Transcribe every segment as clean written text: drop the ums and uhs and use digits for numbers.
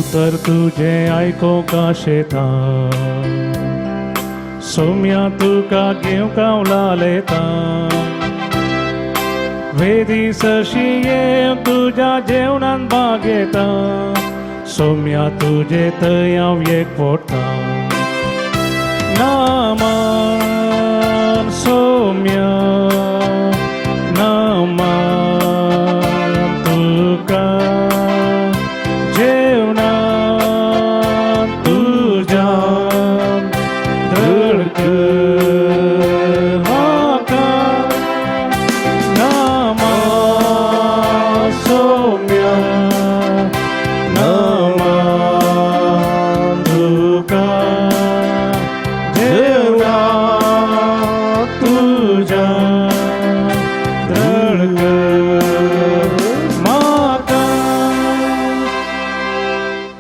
तर तुझे ऐको का शेता सौम्या तुका घेऊ कावला लेता वेदी सशिये तुझ्या जेवणान भाग घेता सौम्या तुझे तयाव एक पोटा नामान सौम्या नामान तुका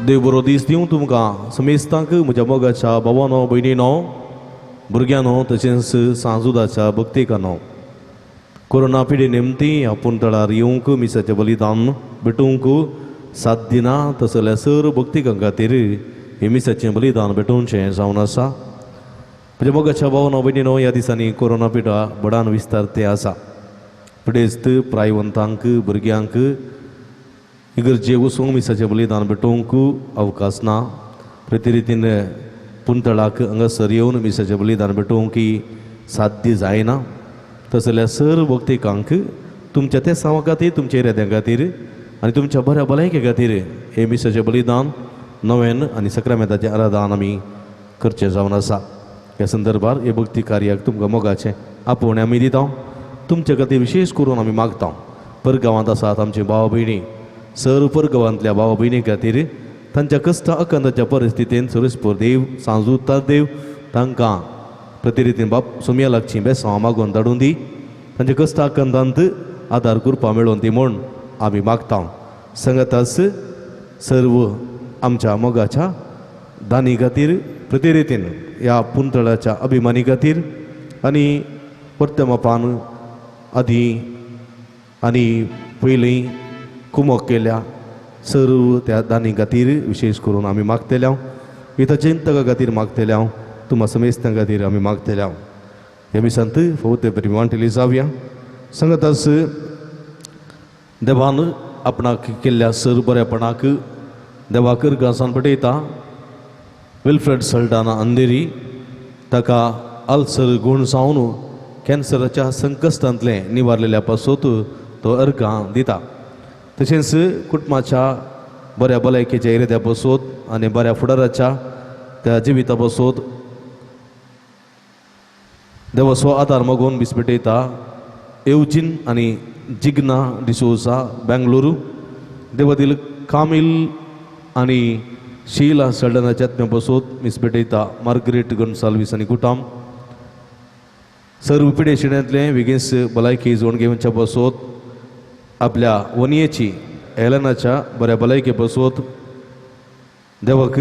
देव बरो दीस दिवं तुमकां समेस्तांक म्हज्या मोगाच्या भावानो भयणीनो भुरग्यानो तशेंच सांजुदाच्या भक्तीकानो कोरोना पिडी निमती आपूण तळार येवंक मिसाचें बलिदान भेटूंक सात दिनां तस जाल्यार सर भक्तीकां खातीर हे मिसाचें बलिदान भेटोवचें जावन आसा म्हज्या मोगाच्या भावानो भयणीनो ह्या दिसांनी कोरोना पिडा बडान विस्तारते आसा पिडेस्त प्रायवंतांक भुरग्यांक इगर्जे वचूंक मिसाचें बलिदान भेटोवंक अवकाश ना प्रति रितीन पुंतळाक हांगासर येवन मिसाचें बलिदान भेटोवंक साध्य जायना तस जाल्यार सर भक्तीकांक तुमच्या त्या सांवा खातीर तुमच्या इराद्यां खातीर आनी तुमच्या बऱ्या भलायके खातीर हे मिसाचें बलिदान नव्यान आनी सक्रामेंताचें आराधन आमी करचें जावन आसा ह्या संदर्भार हे भक्ती कार्याक तुमकां मोगाचें आपोवणें आमी दिता तुमचे खातीर विशेश करून आमी मागता परगांवांत आसात आमचे भाव भयणी सर परगांवांतल्या भाव भयणी खातीर तांच्या कश्ट अखंडाच्या परिस्थितीन सरस्पोर देव सांजुता देव तांकां प्रतिरितीन बाप सोम्या लागची बेसांव मागून धाडून दी तांच्या कश्ट अखंडांत आदार करपा मेळोन ती म्हूण आमी मागता सांगाताच सर्व आमच्या मोगाच्या दानी खातीर प्रतिरितीन ह्या पुंतळाच्या अभिमानी खातीर आनी वर्तमापान आदी आनी पयलीं कुमक केल्या सर्व त्या दानी खातीर विशेष करून आमी मागतल्या इथं चिंतका खातीर मागतल्या तुम्हा समेस्तां खातीर आमी मागतल्या ह्या मिसांत फवते बरी वांटली जावया सांगताच देवान आपणाक केल्ल्या सर बरेपणाक देवाकर गांसान पटयता विल्फ्रेड सल्डाना अंधेरी ताका अल्सर गुण जावन कॅन्सराच्या संकश्टांतले निवारलेल्या पासत तो अर्गां दिता तशेंच कुटुंबाच्या बऱ्या भलायकेच्या इराद्या पासत आनी बऱ्या फुडाराच्या त्या जिविता पासत देवा स्व आदार मागून बिस्पिटयता एवजीन आनी जिग्ना डिसोजा बेंगलुरू देवादील कामील आनी शीला सल्डनाच्या आत्म्या पासत मिस्पिटयता मार्गरेट गोन्साल्वीस आनी कुटाम सर्व पिडेशिण्यांतले विगेस भलायकी जोड घेवच्या पासत आपल्या वनयेची एलनाच्या बऱ्या भलायके पासत देवाक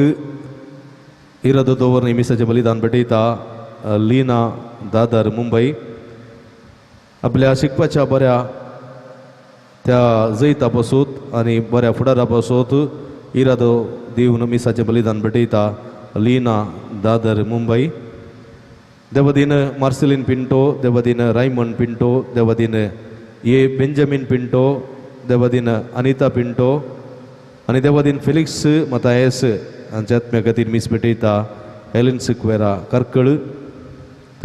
इरादो दवरून मिसाचें बलिदान भेटयता लीना दादर मुंबई आपल्या शिकपाच्या बऱ्या त्या जैता पासत आनी बऱ्या फुडारा पासत इरादो दिवन मिसाचें बलिदान भेटयता लीना दादर मुंबई देवदीन मार्सेलिन पिंटो देवदीन रायमंड पिंटो देवदीन ए बेंजामिन पिंटो देवदीन अनिता पिंटो आनी देवदीन फेलिक्स मतायस हांच्या आत्म्या खातीर मीस भेटयता एलिन सिक्वेरा कार्कळ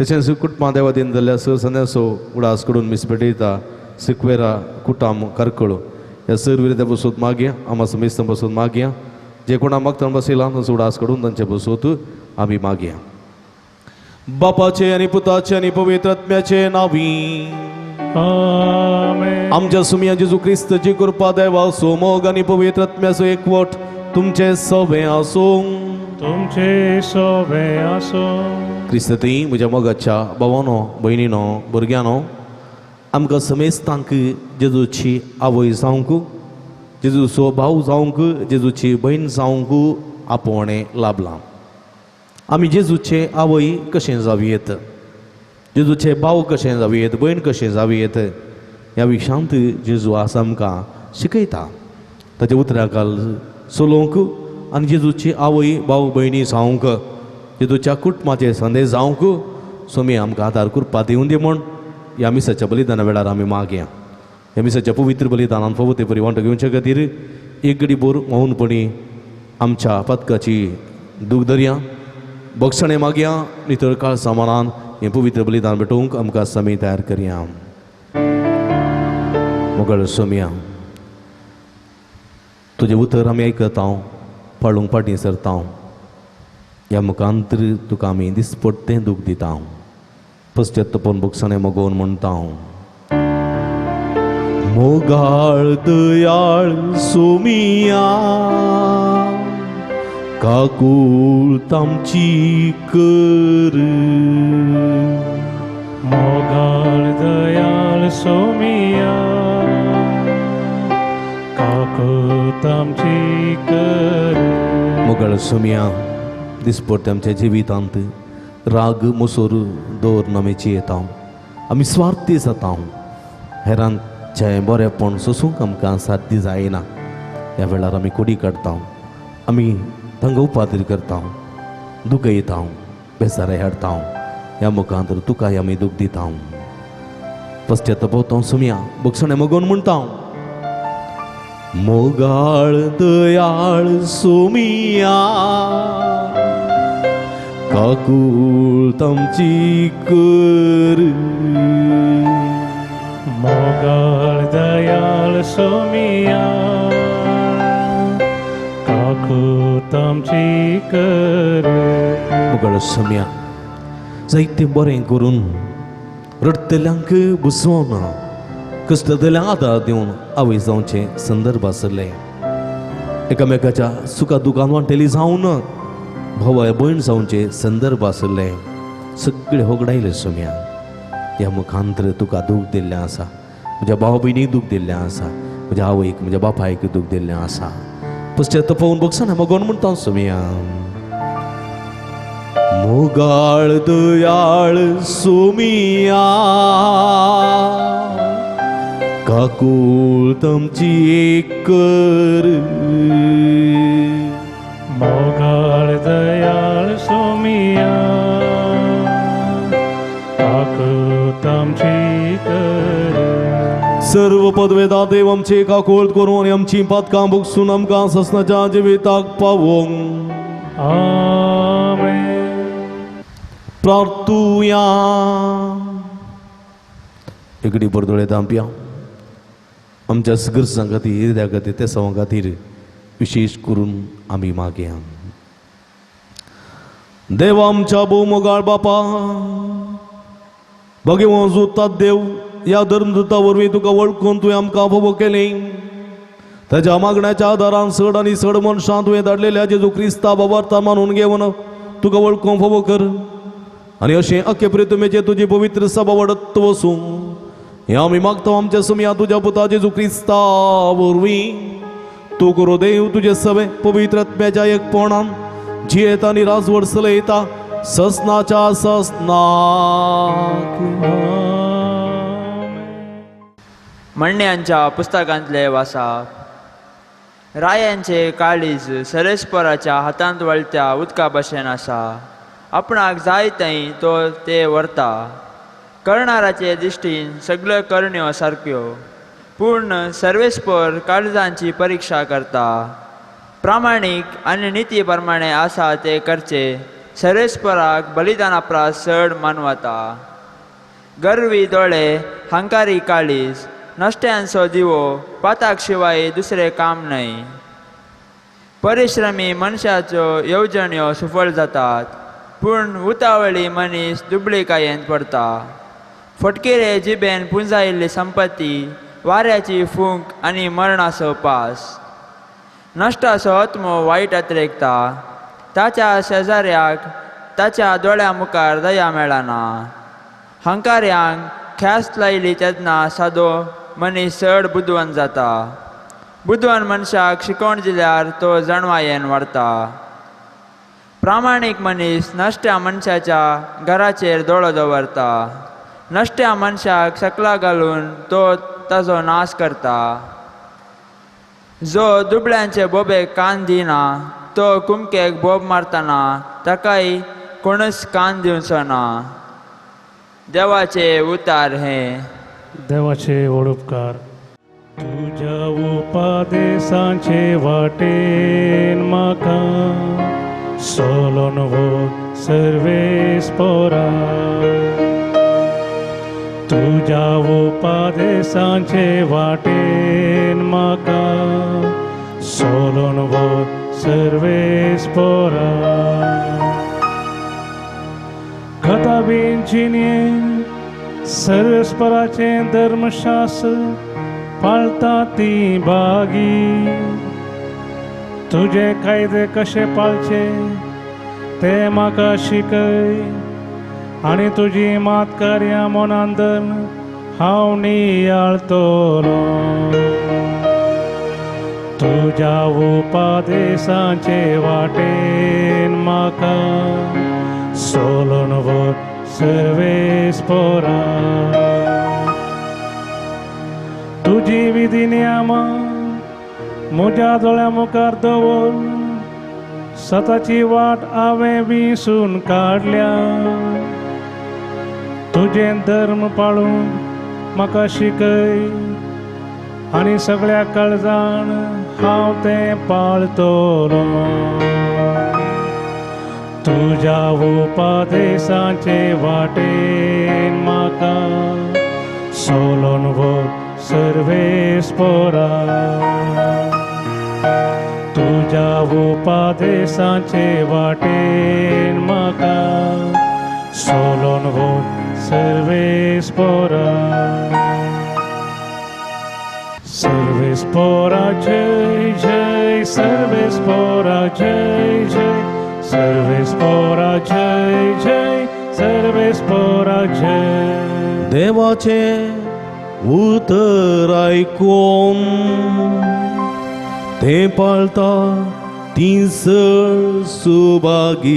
तशेंच कुटुंबा देवदीन जाल्ल्या सर सन्यासो उडास कडून मीस भेटयता सिक्वेरा कुटाम कार्कळ ह्या सर विरद्या बसत मागया आमा समेस्तां बसत मागया जे कोणा मागतना बसयला तसो उडास कडून तांचे बसत आमी मागया बापाचे आनी पुताचे आनी पवित्र आत्म्याचे नावी आमेन. आमच्या सुमिया जेजू क्रिस्ताची कृपा देवा सोमोग आनी पवित्र आत्म्याचो एकवट तुमचे सवे आसूं तुमचे सोबे आसो. क्रिस्ती म्हज्या मोगाच्या भावानो भयणीनो भुरग्यानो आमकां समेस्तांक जेजूची आवय जावंक जेजूचो भाव जावंक जेजूची भयण जावंक आपोवणें लाभलां. आमी जेजूचे आवय कशें जावयेत, जेजूचे भाव कशें जावयेत, भयण कशें जावयेत ह्या विशयांत जेजू आसा आमकां शिकयता. ताच्या उतराकाल चलोवंक आनी जेजूची आवय भाव भयणी जावंक जेजूच्या कुटुंबाचे संदेश जावंक सोमी आमकां आदार करपा दिवूं दी म्हूण ह्या मिसाच्या बलिदाना वेळार आमी मागया. ह्या मिसाच्या पवित्र बलिदानान फावो ते परिवांट घेवचे खातीर एक घडीभर मौनपणी आमच्या पदकाची दूख धरया, बक्षणे मागया, नितळकाळ सामानान हें पवित्र बलिदान भेटोवंक आमकां समय तयार करया. मोगळ सोम्या तुजें उतर आमी आयकता, पाळूंक फाटीं सरता. ह्या मुखांतर तुका आमी दिसपट्टें दूख दिता. पश्चात्तापून बक्षणे मोगोवन म्हणटा, मोगाळ दयाळ सोमिया काकूळ तामची कर. मोगाळ दयाळ सोमिया काकूळ आमची कर. मोगाळ सोमिया दिसपट्टे आमच्या जिवितांत राग मोसोर दवर नमेची येता. आमी स्वार्थी जाता, हेरांचें बरेंपण सोसूंक आमकां साध्य जायना. ह्या वेळार आमी कोडी काडटा, आमी तांकां उपादर करता, दुखयता, बेजारे हाडटा. ह्या मुखांतर तुकाय आमी दूख दिता. पश्चात्ताप सोम्या बक्षणे मोगोवन म्हणटा, मोगाळ दयाळ सोमिया काकूळ तामची कर. मोगाळ दयाळ सोमिया काकूळ आमची कर. मोगाळ सोम्या जायते बरें करून रडतल्यांक बुसवून कश्टतल्यांक आदार दिवन आवय जावचे संदर्भ आसले. एकामेकाच्या सुखा दुखान वांटेली जावन भावा भयण जावचे संदर्भ आसले. सगळे होगडायले सोम्या. ह्या मुखांतर तुका दूख दिल्लें आसा, म्हज्या भाव भयणीक दूख दिल्लें आसा, म्हज्या आवयक म्हज्या बापायक दूख दिल्लें आसा. पश्चात्तापून बक्षणे मोगोवन म्हणटा सोम्या, मोगाळ दयाळ सोमिया काकूळ तामची कर. मोगाळ दयाळ सोमिया काकूळ आमची कर. सर्व पदवेदा देव आमचे काकूळ करून आमची पदकां बगसून आमकां ससनाच्या जिविताक पावोंक आमेन. प्रार्थुया. एकडी परतोळे तांपया आमच्या सगळ्यां खातीर हृदया खातीर त्या सवां खातीर विशेष करून आमी मागया. देवा आमच्या भोवमोगाळ बापा भगवंत तात देव ह्या धर्मदुता वरवीं तुका वळखून तुवें आमकां फोव केलें. ताच्या मागण्याच्या आदारान चड आनी चड मनशां तुवें धाडलेल्या जेजू क्रिस्ता बाबार्थ मानून घेवन तुका वळखूंक फोव कर. आनी अशें अख्खे प्रितुमेचे तुजी पवित्र सभा वाडत वसूं हें आमी मागता आमच्या सोम्या तुज्या पुता जेजू क्रिस्ता वरवीं. तूं करो देव तुजे सवे पवित्र आत्म्याच्या एकपणान जियेता आनी राजवड चलयता ससनाच्या ससनाक. म्हणण्यांच्या पुस्तकांतले वाचप. रायांचे काळीज सरेस्पराच्या हातांत वळत्या उदका भशेन आसा. आपणाक जाय थंय तो ते व्हरता. करणाराचे दिश्टीन सगळ्यो करण्यो सारक्यो, पूण सर्वेस्पर काळजांची परिक्षा करता. प्रामाणीक आनी निती प्रमाणे आसा ते करचे सर्वेस्पराक बलिदानापरास चड मानवता. गर्वी दोळे, हंकारी काळीज, नश्ट्यांचो दिवो, पाताक शिवाय दुसरे काम न्हय. परिश्रमी मनशाच्यो येवजण्यो सुफळ जातात, पूण उतावळी मनीस दुबळीकायेंत पडटा. फटकेरे जिबेन पुंजायिल्ली संपत्ती, वाऱ्याची फूंक आनी मरणाचो पास. नश्टाचो आत्मो वायट अतिरेकता, ताच्या शेजाऱ्याक ताच्या दोळ्या मुखार दया मेळना. हंकार्यांक ख्यास्त लायली तेन्ना सादो मनीस चड बुदवंत जाता. बुदवंत मनशाक शिकोवण दिल्यार तो जणवायेन वाडटा. प्रामाणीक मनीस नश्ट्या मनशाच्या घराचेर दोळो दवरता. नश्ट्या मनशाक सकला घालून तो ताचो नाश करता. जो दुबळ्यांचे बोबेक कान दिना तो कुमकेक बोब मारतना ताकाय कोणूच कान दिवचो ना. देवाचे उतार हे. देवाचे ओडुपकार. तुझ्या उपादेसांचे वाटेन म्हाका सोलोन वो सर्वेस्परा. तुझ्या उपादेसांचे वाटेन म्हाका सोलोन वो सर्वेस्परा. कथा बिंचिनेन सर्वेस्पराचे धर्मशास्त्र पाळता ती बागी. तुझे कायदे कशे पाळचे ते म्हाका शिकय आनी तुजी मात कार्या मनांत धर हांव नियाळटलो. तुज्या उपादेसांचे वाटेन म्हाका सोलोन व्हर सर्वेस्परा. तुजी विधी नियमां म्हज्या दोळ्या मुखार दवर. सताची वाट हांवें विसून काडल्या. तुजें धर्म पाळून म्हाका शिकय आनी सगळ्या काळजान हांव तें पाळटलो. तुज्या उपादेसांचे वाटेन म्हाका सोलोन व्हर सर्वेस्परा. तुज्या उपादेसांचे वाटेन म्हाका सोलोन व्हर सर्वेस्परा. सर्वेस्परा जय जय. सर्वेस्परा जय जय. सर्वेस्परा जय जय. सर्वेस्परा जय. देवाचे उतर ऐकून ते पाळता ती चड सुभागी.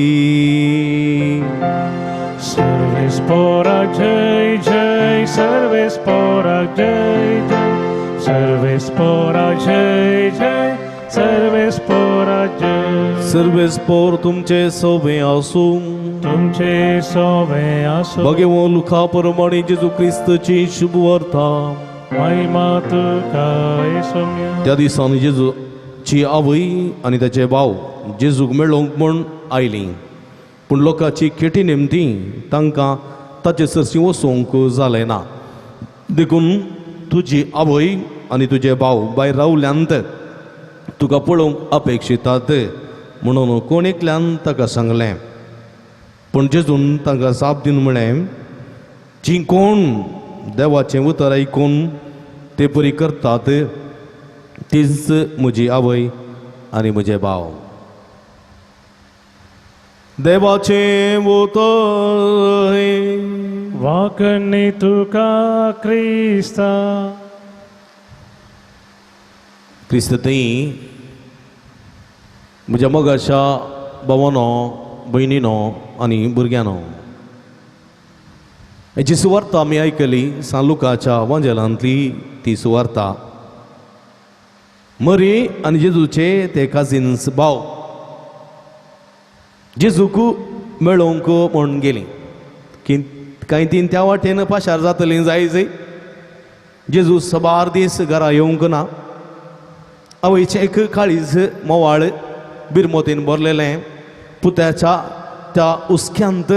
सर्वेस्परा जय जय. सर्वेस्परा जय जय. सर्वेस्परा जय जय. सर्वेस्परा जय. सर्वेस्पोर तुमचे सोबे आसूं. तुमचे सोबे आसूं. भगवो लुका प्रमाणे जेजू क्रिस्तची शुभ वार्ता. महिमा तुका येसुम्या. त्या दिसांनी जेजूची आवय आनी ताचे भाव जेजूक मेळोवंक म्हूण आयलीं. पूण लोकांची केटी नेमती तांकां ताचे सरशी वचोवंक जालें ना. देखून तुजी आवय आनी तुजे भाव भायर रावल्यांत तुका पळोवंक अपेक्षितात म्हणून कोण एकल्यान ताका सांगलें. पूण जेजून तांकां जाप दिवन म्हळें, जी कोण देवाचें उतर आयकून ते परी करतात तीच म्हजी आवय आनी म्हजे भाव. देवाचें उतर. वाकणी तुका क्रिस्ता. क्रिस्त थंय म्हज्या मोगाच्या भावानो भयणीनो आनी भुरग्यानो, हेची सुवार्ता आमी आयकली सांत लुकाच्या वांजेलांतली ती सुवार्ता. मरी आनी जेजूचे ते काजिन्स भाव जेजूक मेळोवंक म्हूण गेलीं. कांय तीन त्या वाटेन पाशार जातलीं जायज. जेजू सबार दीस घरा येवंक ना. आवयचें एक काळीज मोवाळ बिरमोतीन भरलेलें पुताच्या त्या उस्क्यांत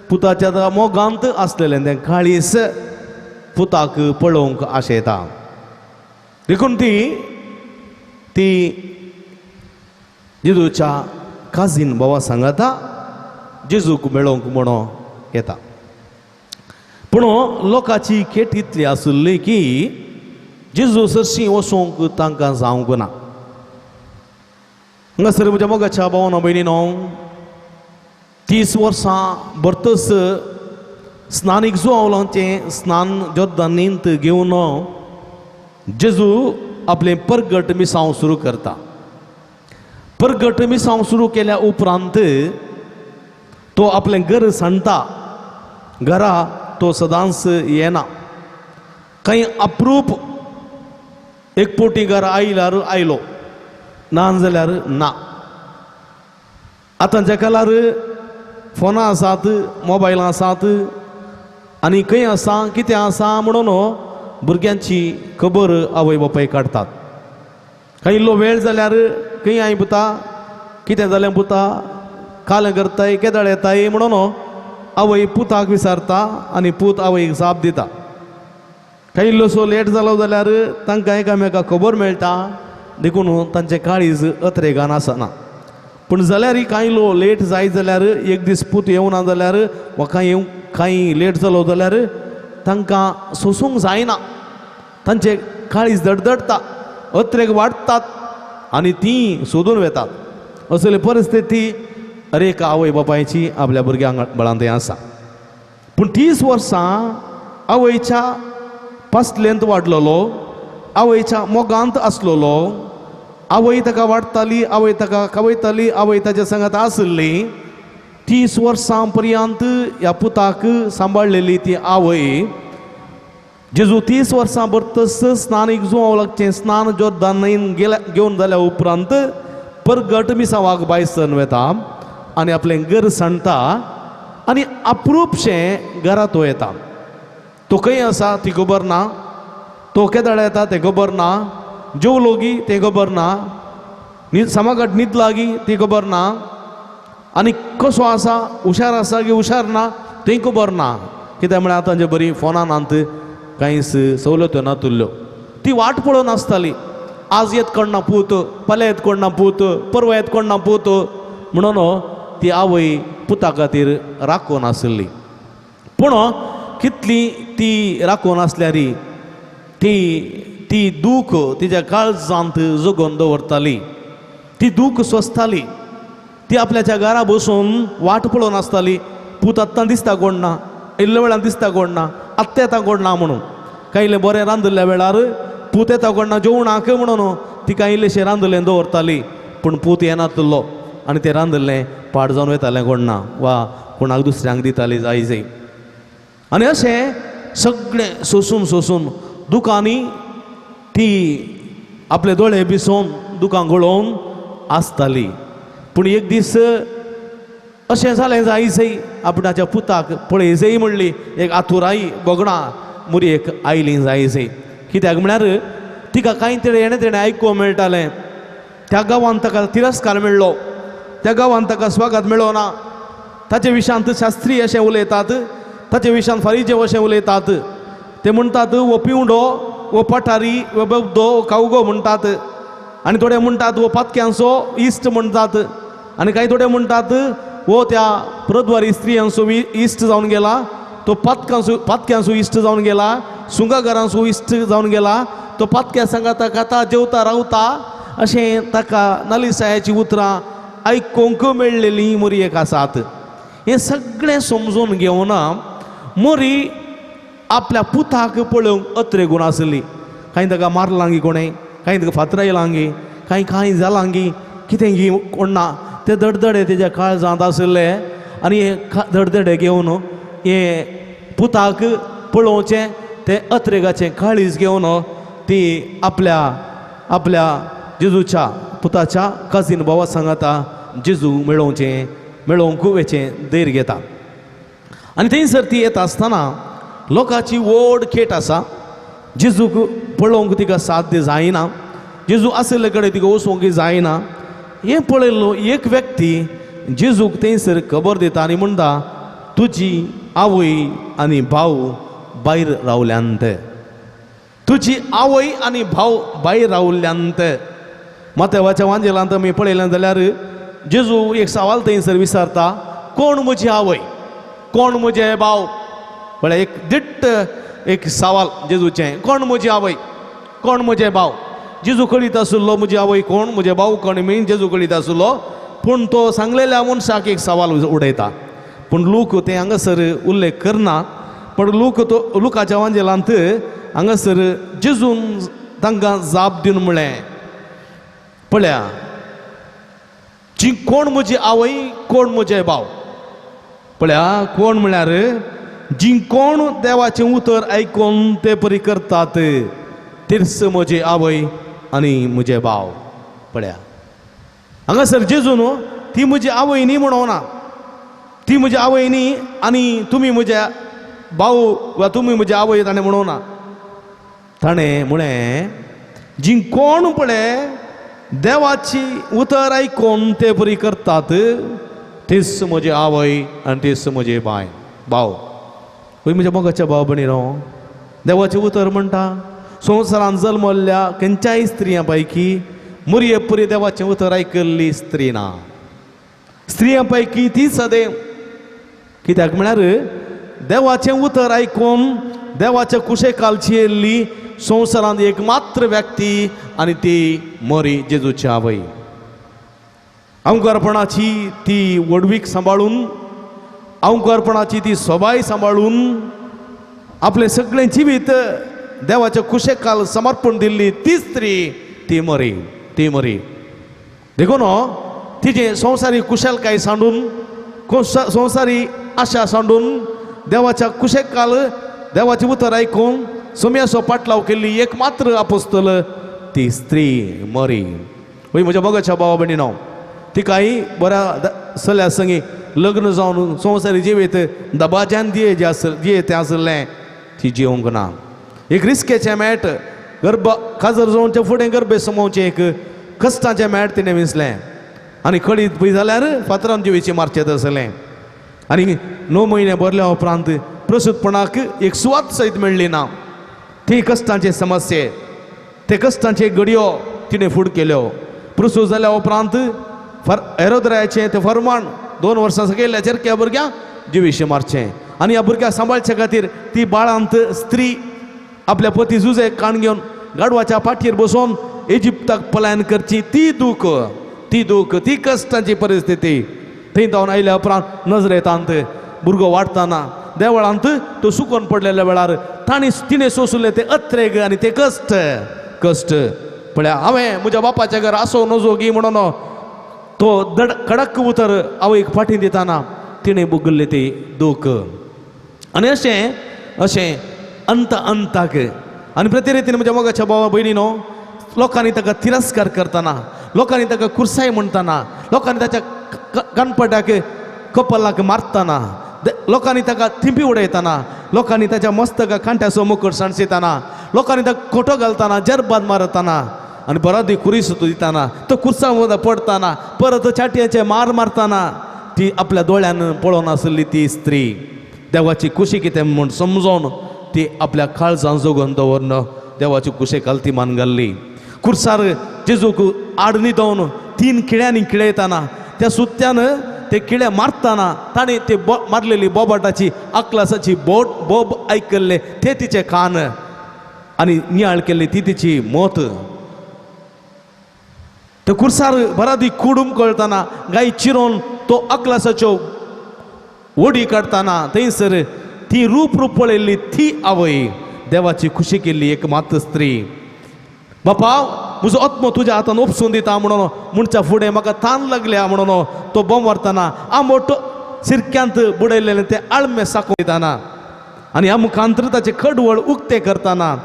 पुताच्या त्या मोगांत आसलेलें तें काळीज पुताक पळोवंक आशेता. देखून ती जेजूच्या काजीन भावा सांगाता जेजूक मेळोवंक म्हणून येता. पूण लोकांची केट इतली आसली की जेजू सरशी वचोवंक तांकां जावंक ना. हांगासर म्हज्या मोगाच्या भावांनो भयणीनो 30 वर्सां भरतस स्नानीक जुवावलांचें स्नान जोर्दानींत घेवन जेजू आपलें परगट मिसांव सुरू करता. परगट मिसांव सुरू केल्या उपरांत तो आपलें घर सांडटा. घरा तो सदांच येना. काही अप्रूप एक पोटी घर आयल्यार आयलो, ना जाल्यार ना. आतां जेकालार फोनां आसात, मोबायलां आसात आनी खंय आसा कितें आसा म्हणून भुरग्यांची खबर आवय बापाय काडटात. काही इल्लो वेळ जाल्यार खंय आयपुता, कितें जालें पुता, काल करताय केदाळ येताय म्हणून आवय पुताक विचारता आनी पूत आवयक जाप दिता. काही इल्लोसो लेट जालो जाल्यार तांकां एकामेकाक खबर मेळटा, देखून तांचें काळीज अत्रेगान आसना. पूण जाल्यार कांय लो लेट जायत जाल्यार एक दीस पूत येवना जाल्यार वा कांय लेट जालो जाल्यार तांकां सोसूंक जायना. तांचें काळीज धडधडटा, अत्रेग वाडटात आनी तीं सोदून वेतात. असली परिस्थिती हर एक आवय बापायची आपल्या भुरग्यांक बळांत आसा. पूण 30 वर्सां आवयच्या पासलेंत वाडलेलो, आवयच्या मोगांत आसलेलो, आवय ताका वाडटाली, आवय ताका खवयताली, आवय ताच्या सांगात आसली. 30 वर्सां पर्यंत ह्या पुताक सांबाळलेली ती आवय जेजू 30 वर्सां भरतस स्नानीक जुवावलाचें स्नान जोर्दानीन घेवन जाल्या उपरांत परगट मिसावाक भायर सरून वेता आनी आपलें घर सांडटा आनी अप्रूपशें घरा तो येता. तो खंय आसा ती खबर ना, तो केदाळ येता तें खबर ना, जेवलो गी तें खबर ना, समागट न्हीद लागी ती खबर ना, आनी कसो आसा, हुशार आसा की हुशार ना तें खबर ना. कित्याक म्हळ्यार आतां जे बरी फोनांत कांयच सवलत्यो ना तुल्ल्यो. ती वाट पळोवन आसताली. आज येत कोणना पूत, फाल्यां येत कोणना पूत, परवा येत कोणना पूत म्हणून ती आवय पुता खातीर राखून आसली. पूण कितली ती राखून आसल्यार ती दूख तिच्या काळजांत जगोवन दवरताली. ती दूख सोंसताली. ती आपल्याच्या घरा बसून वाट पळोवन आसताली. पूत आत्तां दिसता कोण ना, इल्ल्या वेळान दिसता कोण ना, आत्तां येता कोण ना म्हणून. कांय इल्लें बरें रांदल्ल्या वेळार पूत येता कोण ना जेवणाक म्हणून ती कांय इल्लेशें रांदलें दवरताली. पूण पूत येनातलो आनी तें रांदल्लें पाड जावन वयतालें कोण ना, वा कोणाक दुसऱ्यांक दिताली जायजय. आनी अशें सगळें सोसून दुकानी ती आपले दोळे भिसोवन दुकान गळोवन आसताली. पूण एक दीस अशें जालें जायजय आपणाच्या पुताक पळयजय म्हणली एक आथुराई गोगणा मुरयेक आयली जायजय. कित्याक म्हळ्यार तिका कांय तरी येणें तेणें आयकूंक मेळटालें. त्या गांवांत ताका तिरस्कार मेळ्ळो, त्या गांवांत ताका स्वागत मेळ्ळो ना. ताचे विशयांत शास्त्री अशें उलयतात, ताचे विशयांत फारीजे अशें उलयतात. ते म्हणटात वो पिवडो, वो पठारी, वो बेवदो, वो कावगो म्हणटात. आनी थोडे म्हणटात वो पातक्यांचो इश्ट म्हणटात. आनी कांय थोडे म्हणटात वो त्या प्रद्वारी स्त्रियांचो इश्ट जावन गेला, तो पातक्यांचो इश्ट जावन गेला, सुंगाघरांचो इश्ट जावन गेला, तो पातक्या सांगाता खाता जेवता रावता. अशें ताका नालिसायाची उतरां आयकूंक मेळ्ळेलीं मोरयेक आसात. हें सगळें समजून घेवन मोरी आपल्या पुताक पळोवंक अत्रेगून आसली. कांय ताका मारलां गी कोणें, कांय ताका फातरायलां गी, कांय जालां गी, कितें गी कोण ना. ते धडधडे तेज्या काळजांत आसले आनी हे धडधडे घेवन हे पुताक पळोवचें ते अत्रेगाचें काळीज घेवन ती आपल्या जेजूच्या पुताच्या काजीन भावा सांगाता जेजू मेळोवंक वेचें धैर घेता. आनी थंयसर ती येता आसतना लोकांची व्हड खेट आसा. जेजूक पळोवंक तिका साध्य जायना, जेजू आसले कडेन तिका वचूंक जायना. हें पळयल्लो एक व्यक्ती जेजूक थंयसर खबर दिता आनी म्हणटा तुजी आवय आनी भाव भायर रावल्यांत, तुजी आवय आनी भाव भायर रावल्यांत. मातेवाच्या वांजेलांत आमी पळयलें जाल्यार जेजू एक सवाल थंयसर विचारता, कोण म्हजी आवय, कोण म्हजे भाव. म्हळ्यार एक दिट्ट एक सवाल जेजूचें, कोण म्हजी आवय, कोण म्हजे भाव. जेजू कळीत आसलो म्हजी आवय कोण म्हजे भाऊ कोण मी जेजू कळीत आसलो पूण तो सांगलेल्या मनशाक एक सवाल उडयता पूण लूक ते हांगासर उल्लेख करना पण लुकाच्या वांजेलांत हांगासर जेजून तांकां जाप दिवन म्हळें पळया जी कोण म्हजी आवय कोण म्हजे भाव पळया कोण म्हळ्यार जी कोण देवाचें उतर आयकून ते परी करतात तीच म्हजी आवय आनी म्हजे भाव पळया हांगासर जेजून ती म्हजी आवय न्ही म्हणोना ती म्हजी आवय न्ही आनी तुमी म्हजे भाऊ वा तुमी म्हजे आवय ताणें म्हणोना ताणें म्हळें जी कोण पळय देवाची उतर आयकून ते परी करतात तीच म्हजी आवय आनी तीच म्हजे भाव खंय म्हज्या मोगाच्या भाव भयणीनो देवाचें उतर म्हणटा संवसारांत जल्मल्ल्या खंयच्याय स्त्रियां पैकी मरये परी देवाचें उतर आयकल्ली स्त्री ना स्त्रियां पैकी ती सदैव कित्याक म्हळ्यार देवाचें उतर आयकून देवाच्या कुशेकालची येयल्ली संवसारांत एक मात्र व्यक्ती आनी ती मरी जेजूची आवय अवंकारपणाची ती वडवीक सांबाळून अवंकारपणाची ती सोबाय सांबाळून आपलें सगळें जिवीत देवाच्या कुशेकाल समर्पण दिल्ली ती स्त्री ती मरी देखून तिचे संवसारी कुशलकाय सांडून संवसारी आशा सांडून देवाच्या कुशेकाल देवाचे उतर आयकून सोम्याचो पाटलाव केल्ली एक मात्र आपोस्तल ती स्त्री मरी वय म्हज्या मोगाच्या भावा भयणीनो तिकाय बऱ्या चल्या संगी लग्न जावन संवसारी जिवीत दबाज्यान जिये तें आसलें ती जिवंक ना एक रिस्केचें मेळ गर्भ काजर जावनचे फुडें गर्भे समोवचें एक कश्टाचें मेळ तिणें विसलें आनी कळीत पळय जाल्यार फातरान जिवेची मारचें आसलें आनी 9 म्हयने भरल्या उपरांत प्रसूतपणाक एक सुवात सयत मेळ्ळी ना ती कश्टांचे समस्ये ते कश्टांचे घडयो तिणें फूड केल्यो प्रसूत जाल्या उपरांत हेरोदरायाचें तें फर्माण 2 वर्सां सकयल्याचेर त्या भुरग्याक जिवीशें मारचें आनी ह्या भुरग्याक सांबाळचे खातीर ती बाळांत स्त्री आपल्या पती जुजे काण घेवन गाडवाच्या पाठयेर बसोवन इजिप्ताक पलायन करची ती दूख ती कश्टांची परिस्थिती थंय जावन आयल्या उपरांत नजरेंतांत भुरगो वाडटाना देवळांत तो सुकोवन पडलेल्या वेळार तिणें सोंसले ते अत्रेग आनी ते कश्ट पळया हांवें म्हज्या बापाच्या घर आसो नजो गी म्हणून तो कडक उतर आवयक फाटी दिताना तिणें भोगल्ले ते दूख आनी अशें अंताक आनी प्रती रितीन म्हज्या मोगाच्या भावा भयणीनो लोकांनी ताका तिरस्कार करतना लोकांनी ताका कुर्साय म्हणटाना लोकांनी ताच्या कानपट्याक कपलाक मारतना लोकांनी ताका थिंपी उडयतना लोकांनी ताच्या मस्तकाक कांट्याचो मुकुट सांडसिताना लोकांनी ताका खोटो घालतना जरबाद मारतना आनी बरादी कुरीस दिताना तो कुर्सा पडताना परत चाटयाचे मारताना ती आपल्या दोळ्यान पळोवन आसली ती स्त्री देवाची कुशी कितें म्हूण समजोवन ती आपल्या काळजां जोगोवन दवरन देवाची कुशेक ती मान घाल्ली कुर्सार जेजूक आड न्हिदोवन 3 किळ्यांनी किळयताना त्या सुत्यान ते किळे मारताना ताणें ते मारलेली बोबाटाची अकलासाची बोब आयकल्ले ते तिचे कान आनी नियाळ केल्ली ती तिची मोत ते कुर्सार बरादी कुडूम कळताना गाय चिरोवन तो अकलासाच्यो वडी काडटाना थंयसर ती रूप पळयल्ली ती आवय देवाची खुशी केल्ली एक मात स्त्री बापा म्हजो आत्मो तुज्या हातान उपसून दिता म्हणून म्हणच्या फुडें म्हाका तान लागल्या म्हणून तो बोम व्हरताना आंबोट सिरक्यांत बुडयलेलें तें आळमें साकोयताना आनी आमकांतर ताचे खडवळ उक्ते करताना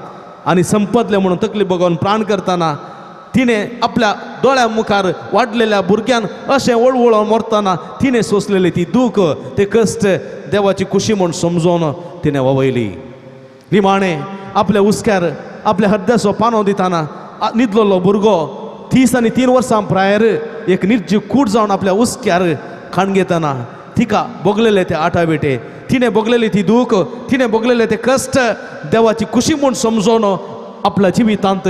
आनी संपदले म्हणून तकली बगोवन प्राण करताना तिणें आपल्या दोळ्या मुखार वाडलेल्या भुरग्यान अशें वळवळोन मरताना तिणें सोंसलेली ती दूख ते कश्ट देवाची खुशी म्हूण समजोवन तिणें ववयली निमाणें आपल्या उस्क्यार आपल्या हद्द्याचो पानो दिताना न्हिदलेलो भुरगो 30 आनी 3 वर्सां प्रायर एक निर्जीव कूड जावन आपल्या उस्क्यार खाण घेताना तिका भोगलेले ते आटा बेटे तिणें भोगलेली ती दूख तिणें भोगलेले ते कश्ट देवाची खुशी म्हूण समजोवन आपल्या जिवितांत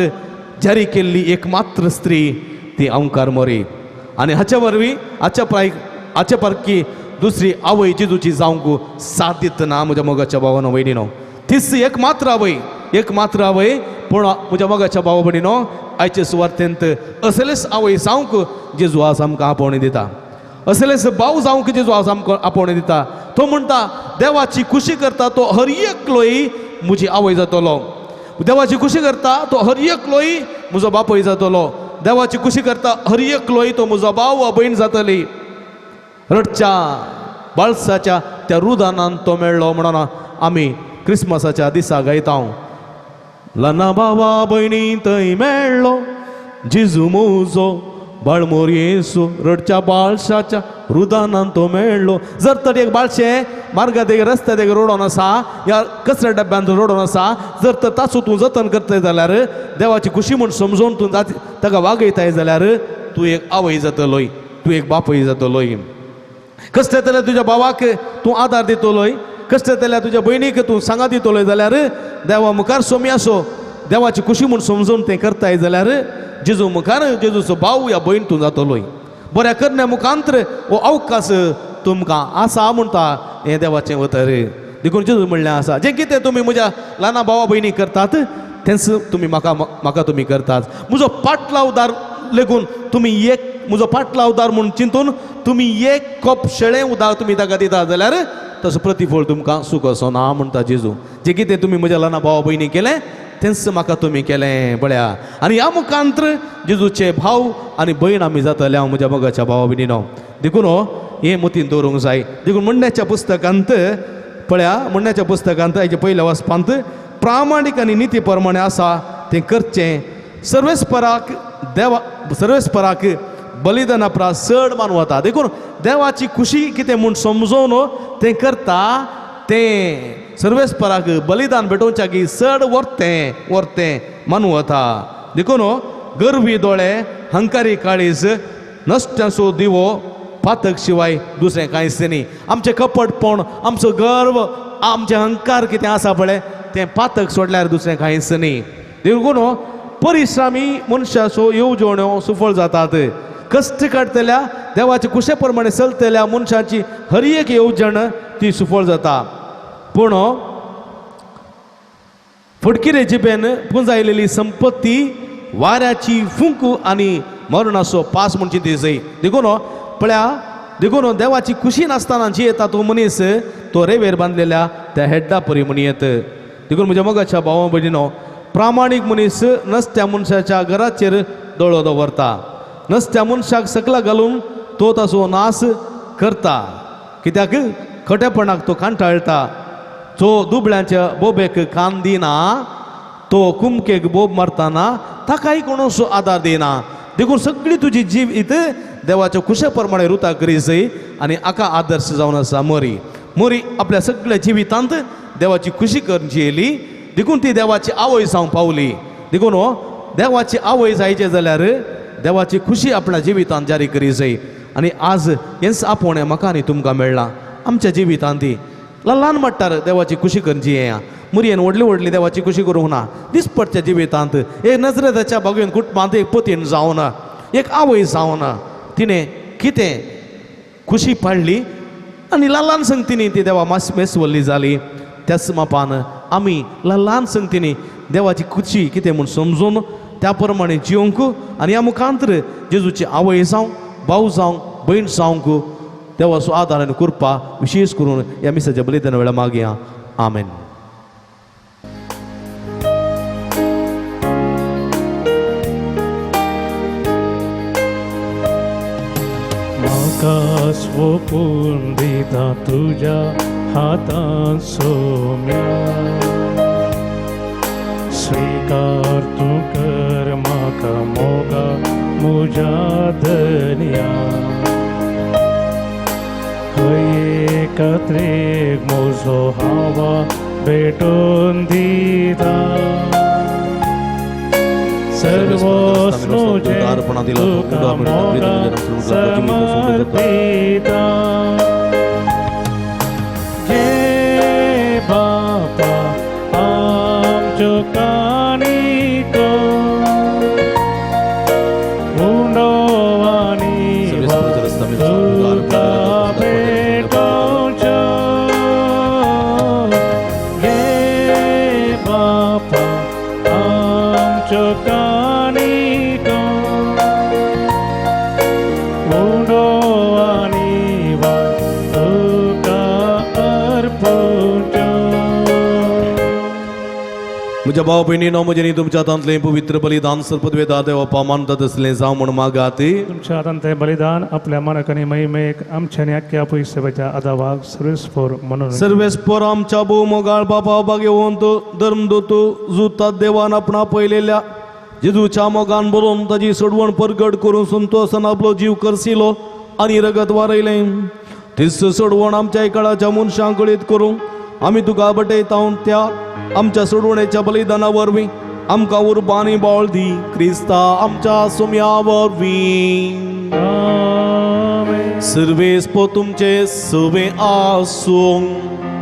जारी केल्ली एक मात्र स्त्री ती अवंकार मोरी आनी हाच्या वरवीं हाच्या परकी दुसरी आवय जेजूची जावंक साथ दितना म्हज्या मोगाच्या भावानो भयणीनो तीच एक मात्र आवय पूण म्हज्या मोगाच्या भावा भयणीनो आयचे सुवार्थेंत असलेच आवय जावंक जेजू आज आमकां आपोवणी दिता, असलेच भाव जावंक जेजू आज आमकां आपोवणी दिता. तो म्हणटा देवाची खुशी करता तो हर एकलोय म्हजी आवय जातलो, देवाची खुशी करता तो हर एकलोय म्हजो बापूय जातलो, देवाची खुशी करता हर एकलोय तो म्हजो भाव वा भयण जातली. रडच्या बाळसाच्या त्या रुदानान तो मेळ्ळो म्हणून आमी क्रिस्मसाच्या दिसा गायता. ल्हाना भावा भयणी थंय मेळ्ळो जेजू म्हजो बाळमोर येसू, रडच्या बाळशाच्या रुदानान तो मेळ्ळो. जर तर एक बाळशें मार्गात एक रस्त्यात एक रोडोन आसा या कचऱ्या डब्यांत रोडोन आसा, जर तर ताचो तूं जतन करताय जाल्यार देवाची खुशी म्हूण समजून तूं ताका वागयताय जाल्यार तूं एक आवय जातलोय, तूं एक बापूय जातलोय. कसले जाल्यार तुज्या भावाक तूं आदार दितलोय, कसले जाल्यार तुज्या भयणीक तूं सांगा दितलोय जाल्यार देवा मुखार सोमी आसो देवाची खुशी म्हूण समजून तें करताय जाल्यार जेजू मुखार जेजूचो भाव या भयण तूं जातलोय. बऱ्या करण्या मुखांतर हो अवकाश तुमकां आसा म्हणटा हें देवाचें उतर. देखून जेजू म्हणलें आसा जें कितें तुमी म्हज्या ल्हाना भावा भयणी करतात तेंच तुमी म्हाका तुमी करतात. म्हजो पाटलावदार लेगून तुमी एक म्हजो पाटलावदार म्हूण चिंतून तुमी एक कप शेळें उदक तुमी ताका दिता जाल्यार तसो प्रतिफळ तुमकां सूख असो ना म्हणटा जेजू. जें कितें तुमी म्हज्या ल्हाना भावा भयणी केलें तेंच म्हाका तुमी केलें बळ्या. आनी ह्या मुखांतर जेजूचे भाव आनी भयण आमी जातले हांव म्हज्या मोगाच्या भावा भयणीनो. देखून हें मतीन दवरूंक जाय. देखून म्हणण्याच्या पुस्तकांत पळया, म्हणण्याच्या पुस्तकांत हेच्या पयल्या वाचपांत प्रामाणीक आनी निती प्रमाणे आसा तें करचें, सर्वेस्पराक बलिदाना परा चड मानूं वता. देखून देवाची खुशी कितें म्हूण समजून तें करता तें सर्वेस्पराक बलिदान भेटोवच्या की चड वर्तें मानूं वता. देखून गर्वी दोळे, हंकारी काळीज, नश्टाचो दिवो, पातक शिवाय दुसरें कांयच न्ही. आमचें कपटपण, आमचो गर्व, आमचें अहंकार कितें आसा पळय तें पातक सोडल्यार दुसरें कांयच न्ही. देखून परिश्रामी मनशाच्यो येवजण्यो सुफळ जातात. कश्ट काडटल्या देवाच्या कुशे प्रमाणे चलतल्या मनशाची हर एक येवजण ती सुफळ जाता. पूण फडकिरे जिबेन पुंजायलेली संपत्ती वाऱ्याची फुंक आनी मरणाचो पास म्हणची दिसय. देखून पळया, देखून देवाची खुशी नासतना जी येता तो मनीस तो रेवेर बांदलेल्या त्या हेड्डा परी म्हणी येत. देखून म्हज्या मोगाच्या भावा भयणीनो, प्रामाणीक मनीस नसत्या मनशाच्या घराचेर दोळो दवरता, नसत्या मनशाक सकला घालून तो ताचो नाश करता. कित्याक खटेपणाक तो कांटाळटा. तो दुबळ्याच्या बोबेक कान दिना, तो कुमकेक बोब मारतना ताकाय कोणूसो आदार दिना. देखून सगळी तुजी जीवित देवाच्या खुशे प्रमाणे रुता करीसय आनी आका आदर्श जावन आसा मोरी आपल्या सगळ्या जिवितांत देवाची खुशी करची येयली. देखून ती देवाची आवय जावं पावली. देखून देवाची आवय जायचे जाल्यार देवाची खुशी आपल्या जिवितांत जारी करीसय. आनी आज हेंच आपोवणें म्हाका आनी तुमकां मेळ्ळां. आमच्या जिवितांत ती ल्हान म्हणटार देवाची खुशी करची हें मुरयेन व्हडली देवाची खुशी करूंक ना. दिसपट्ट्या जिवितांत एक नजरेच्या बागेन कुटुंबांत एक पतीन जावन एक आवय जावन तिणें कितें खुशी पाडली आनी ल्हान संगतींनी ती देवा मेसवल्ली जाली. त्याच मापान आमी ल्हान संगतींनी देवाची खुशी कितें म्हूण समजून त्या प्रमाणे जिवंक आनी ह्या मुखांतर जेजूची आवय जावं, भाव जावं, भयण जावंक देवाचो आदार आनी कृपा विशेश करून ह्या मिसाच्या बलिदाना वेळा मागया. आमेन. म्हाका सोपून दिता तुज्या हातांत सोम्या, स्वीकार तूं कर म्हाका मोगा म्हज्या धन्या. हये कात्रेक म्हजो हावा भेटोवन दिता, सर्वस्व तुका मोगा समर्पिता. जे बापा आमच्यो काणिको उंडो आनी तुका भेटोवच्यो. गे बापा आमच्यो काणिको तुझ्या भाव बहिणीनो म्हजे तुमच्या हातांतले पवित्र बलिदान सर्पद्वेदा देवा मानतात असले जावं म्हण मागाते तुमच्या हातान ते बलिदान आपल्या मनकानी महिमेक आमच्या आख्या पयस सेवेच्या आदावाक सर्वेस्फोर म्हणून सर्वेस्पर आमच्या भोवमोगाळ बापा भाग्यवंत धर्मदूत जुतात देवान आपणा पयलेल्या जेजूच्या मोगान बरोवन ताची सोडवण परगट करून संतोषान आपलो जीव करसिलो आनी रगत वारयले तिस सोडवण आमच्या काळाच्या मनशांक कळीत करूं आमी तुका बटयता त्या आमच्या सोडवणेच्या बलिदाना वरवीं आमकां उर्बानी बाळ दी क्रिस्ता आमच्या सोम्या वरवीं आमेन. सर्वेस्प तुमचे सवे आसूं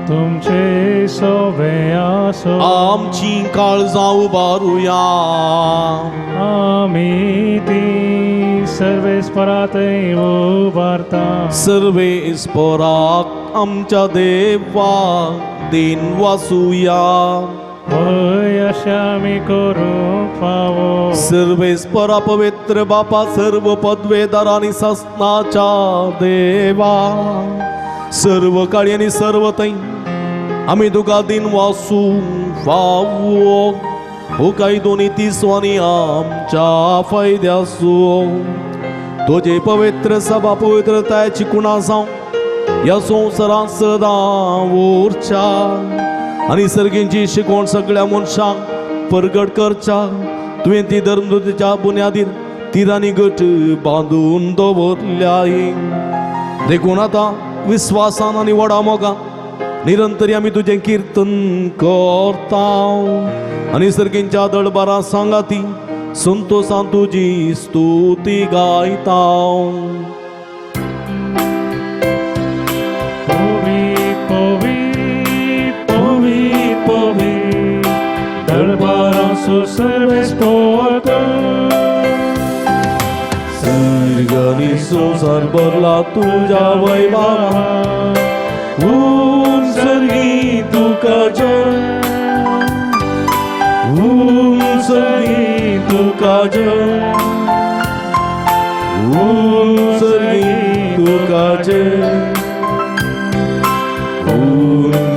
तुमचे सोवे आसो आमची काळजां उबारुया आमी ती सर्वेस्परात उबारता सर्वेस्पराक आमच्या देवाक दिन वासुया होय अशें आमी करूंक फावो सर्वेस्परा पवित्र बापा सर्व पदवेदार आनी सस्नाच्या देवा सर्व काळी आनी सर्व थंय आमी तुका दिन वासू फावो हो काही दोन्ही तिसवानी आमच्या फायद्यासो तुझे पवित्र सभा पवित्रताची कुणा जावं या संवसारांत सदां उरच्या आनी सर्गींची शिकवण सगळ्या मनशांक परगट करच्या तुवें ती धर्मदुतेच्या बुन्यादीर तिरांनी गट बांदून दवरल्या देखून आतां विस्वासान आनी व्हडा मोगान निरंतरी आमी तुजें कीर्तन करता आनी सर्गींच्या दळबारां सांगाती संतोषान तुजी स्तुती गायता सर्गनी संसार भरला तुझ्या वैभवा सर्गी तुका जय सर्गी तुका जय सर्गी तुका जय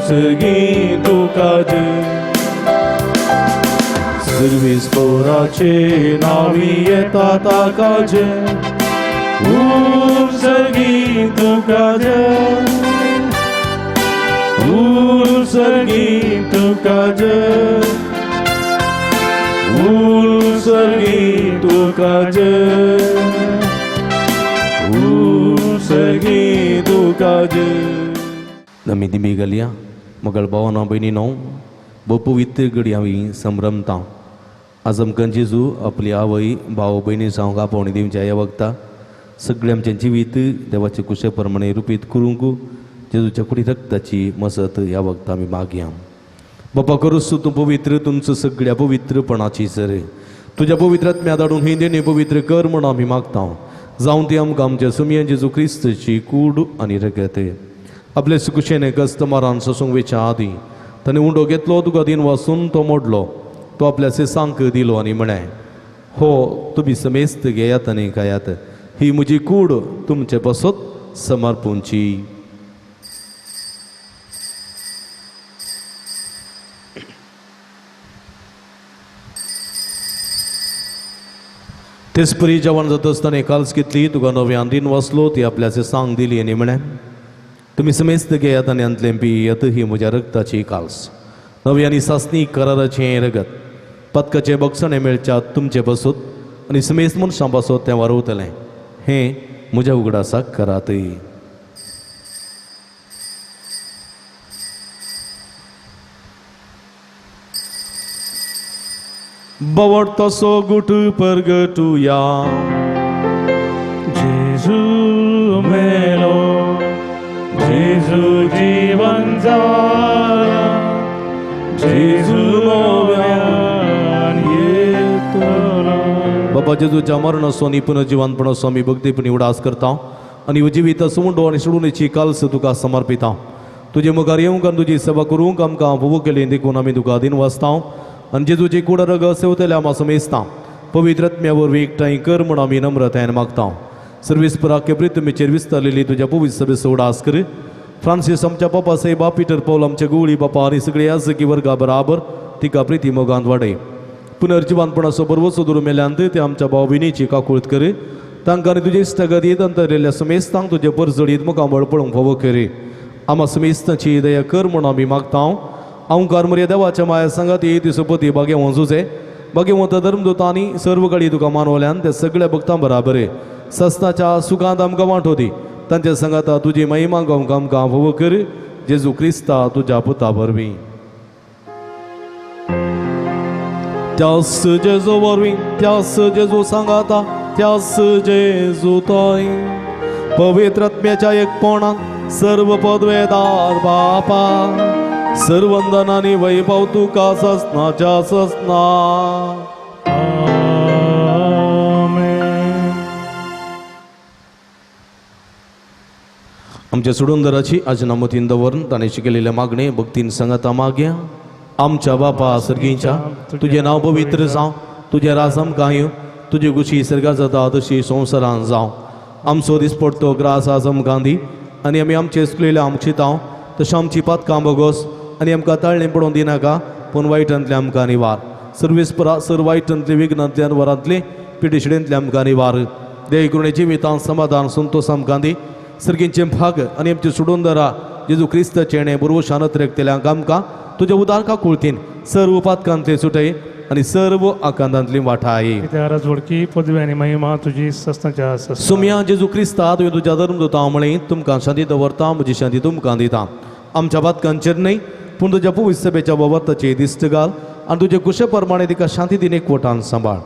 सर्गी तुका जय सर्वेस्पराचे नावी येता ताका जय सर्गी तुका जय सर्गी तुका जय सर्गी तुका जय सर्गी तुका जय नमी दिमी गलिया मगळ भावना बहिणीनो बो पवित्र गडी हांवें संभ्रमता आज आमकां जेजू आपली आवय भाव भयणी जावंक आपोवणी दिवच्या ह्या वखता सगळें आमचें जिवीत देवाचे कुशे प्रमाणे रुपीत करूंक जेजूच्या कुडी रक्ताची मसत ह्या वखता आमी मागया बापा करूस तूं पवित्र तुमचो सगळ्या पवित्रपणाची सर तुज्या पवित्रात्म्या धाडून ही देणी पवित्र कर म्हण आमी मागता जावं ती आमकां आमच्या सुमया जेजू क्रिस्तची कूड आनी रगत आपले सुकुशेने कस्तमारान ससूंक वेच्या आदी ताणें उंडो घेतलो तुका दिन वाचून तो मोडलो तो आपल्या सेसांक दिलो आनी म्हळें हो तुमी समेस्त घेयात आनी खायात ही म्हजी कूड तुमचे पासत समर्पूंची तेच परी जेवण जाता आसतना काल्स घेतली तुका नव्यान दिन वाचलो ती आपल्या सेसांक दिली आनी म्हळें तुमी समेस्त घेयात आनी अंतलें पियेत ही म्हज्या रक्ताची काल्स नव्यानी सासणी कराराचें रगत पदकाचें बक्षणें मेळच्यात तुमचे बसत आनी समेस्त मनशां बसत तें वारवतलें हें म्हज्या उगडासाक करात बवड तसो गुट परगटुया जेजू मेलो जेजू जीवन जाला जेजू नव्यान येतलो बाबा जेजूच्या मरणाचो आनी पुनर्जिवानपणाचो आमी भक्तीपणी उडास करता आनी जिवीत सुमंडो आनी सोडूनेची काल्स तुका समर्पिता तुजे मुखार येवंक आनी तुजी सेवा करूंक आमकां फोव केली देखून आमी तुका दिन वाचता आनी जेजूची कूड रग सेवतल्या आमी समेजता पवित्रत्म्या वरवीं एकठांय कर म्हण आमी नम्रतायेन मागता सर्वेस्पराक प्रितमेचेर विस्तारलेली तुज्या पवित्र सभेचो उडास कर फ्रांसीस आमच्या बापा साहेबा पिटर पौल आमच्या गुवळी बापा आनी सगळे याजकी वर्गा बराबर तिका प्रिती मोगांत वाडय पुनर्जिवानपणाचो बरवचो दुरू मेल्यांत ते आमच्या भाव भयणीची काकुळत कर तांकां आनी तुजे इश्टगतींत अंतरिल्ल्या समेस्तांक तुजे परजडीत मुखामळ पळोवंक फावो कर आम्हा समेस्ताची दया कर म्हूण आमी मागता हांव कारमर्या देवाच्या माया सांगाती तिसोपती बागे वंजूचे बागे वंत धर्मदूतांनी सर्व कडी तुका मानवल्यान ते सगळ्या भक्तां बराबर सस्ताच्या सुखांत आमकां वांटोदी तांच्या सांगाता तुजी महिमा गावंक आमकां फावो कर जेजू क्रिस्ता तुज्या पुता वरवीं त्यास जेजू वरवीं त्यास जेजू सांगाता त्यास जेजू तोय पवित्र आत्म्याच्या एकपणान सर्व पदवेदार बापा सर्वंदनानी वैभव तुका ससनाच्या ससना आमच्या सुडोंदराची आज नामतीन दवरून ताणें शिकलेल्या मागणे भक्तीन सांगाता मागया आमच्या बापा सर्गींच्या तुझे नाव पवित्र जावं तुझे राज आमकां येवं तुजी गुशी सर्गा जाता तशी संवसारांत जावं आमचो दिसपडटो ग्रास आज आमकां दी आनी आमी आमचे सुकलेले आमकां चितांव तशें आमची पातकां बोगोस आनी आमकां ताळणें पडोवन दिनाका पूण वायटांतले आमकां निवार सर्वेस्परा सर वायटांतले विघ्नांतल्यान वरांतले पिडिशडेंतले आमकां निवार देव करुणे जिवितांत समाधान संतोष आमकां दी सर्गींचे भाग आनी आमचे सुडोंदरा जेजू क्रिस्ताचे चेणे बरोबर शानत रेखतल्यांक आमकां तुज्या उदारका कुळतीन सर्व पातकांतले सुटय आनी सर्व आकांतांतली वाठाय कित्याक राजवडकी पदवी आनी महिमा तुजी सस्ताच्या सस्ता सुम्या जेजू क्रिस्ता तुवें तुज्या धर्मदूतां म्हळें तुमकां शांती दवरता म्हजी शांती तुमकां दिता आमच्या पातकांचेर न्हय पूण तुज्या पवित्र सभेच्या बाबतीचे दिश्ट घाल आनी तुजे कुशे प्रमाणे तिका शांती दिन एकवटान सांबाळ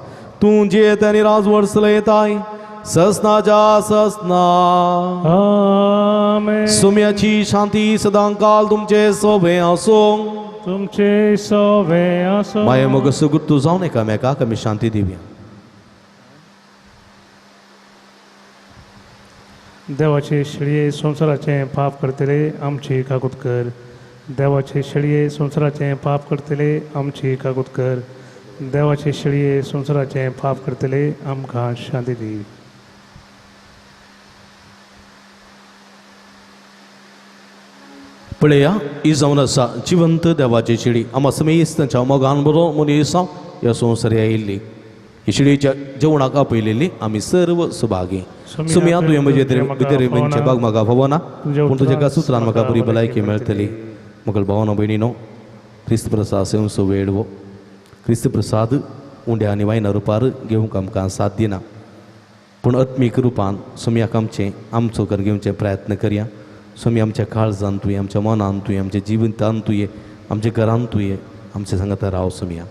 तूं जे आनी राजवड चलयताय ससनाच्या ससना आमेन सुम्याची शांती सदां काल तुमचे सोबे आसूं तुमचे सोवे आसो माये मोग सुगुर्तू जावन एकामेकाक आमी शांती दिवया देवाचे शेळये संवसाराचे पाप करतले आमची काकूत कर देवाचे शेळये संवसाराचे पाप करतले आमची काकूत कर देवाचे शेळये संवसाराचे पाप करतले आमकां शांती दी पळया ही जावन आसा जिवंत देवाची शिडी आमा समेस्तांच्या मोगान बरो मनीस ह्या संवसारी आयिल्ली ही शिडीच्या जेवणाक आपयलेली आमी सर्व सुभागी सुम्या तुवें म्हजे भितर मनचे भाग म्हाका फावना पूण तुज्या एका सुत्रान म्हाका बरी भलायकी मेळटली मुखेल भावना भयणीनो क्रिस्त प्रसाद सेवसो वेळवो क्रिस्त प्रसाद उंड्या आनी वायना रुपार घेवंक आमकां साध्य ना पूण आत्मीक रुपान सुम्याक आमचो कर घेवचे प्रयत्न करया स्वामी आमच्या काळजान तुवें आमच्या मनान तुवें आमच्या जिवितान तुवें आमच्या घरान तुवें आमच्या सांगाता राव सोम्या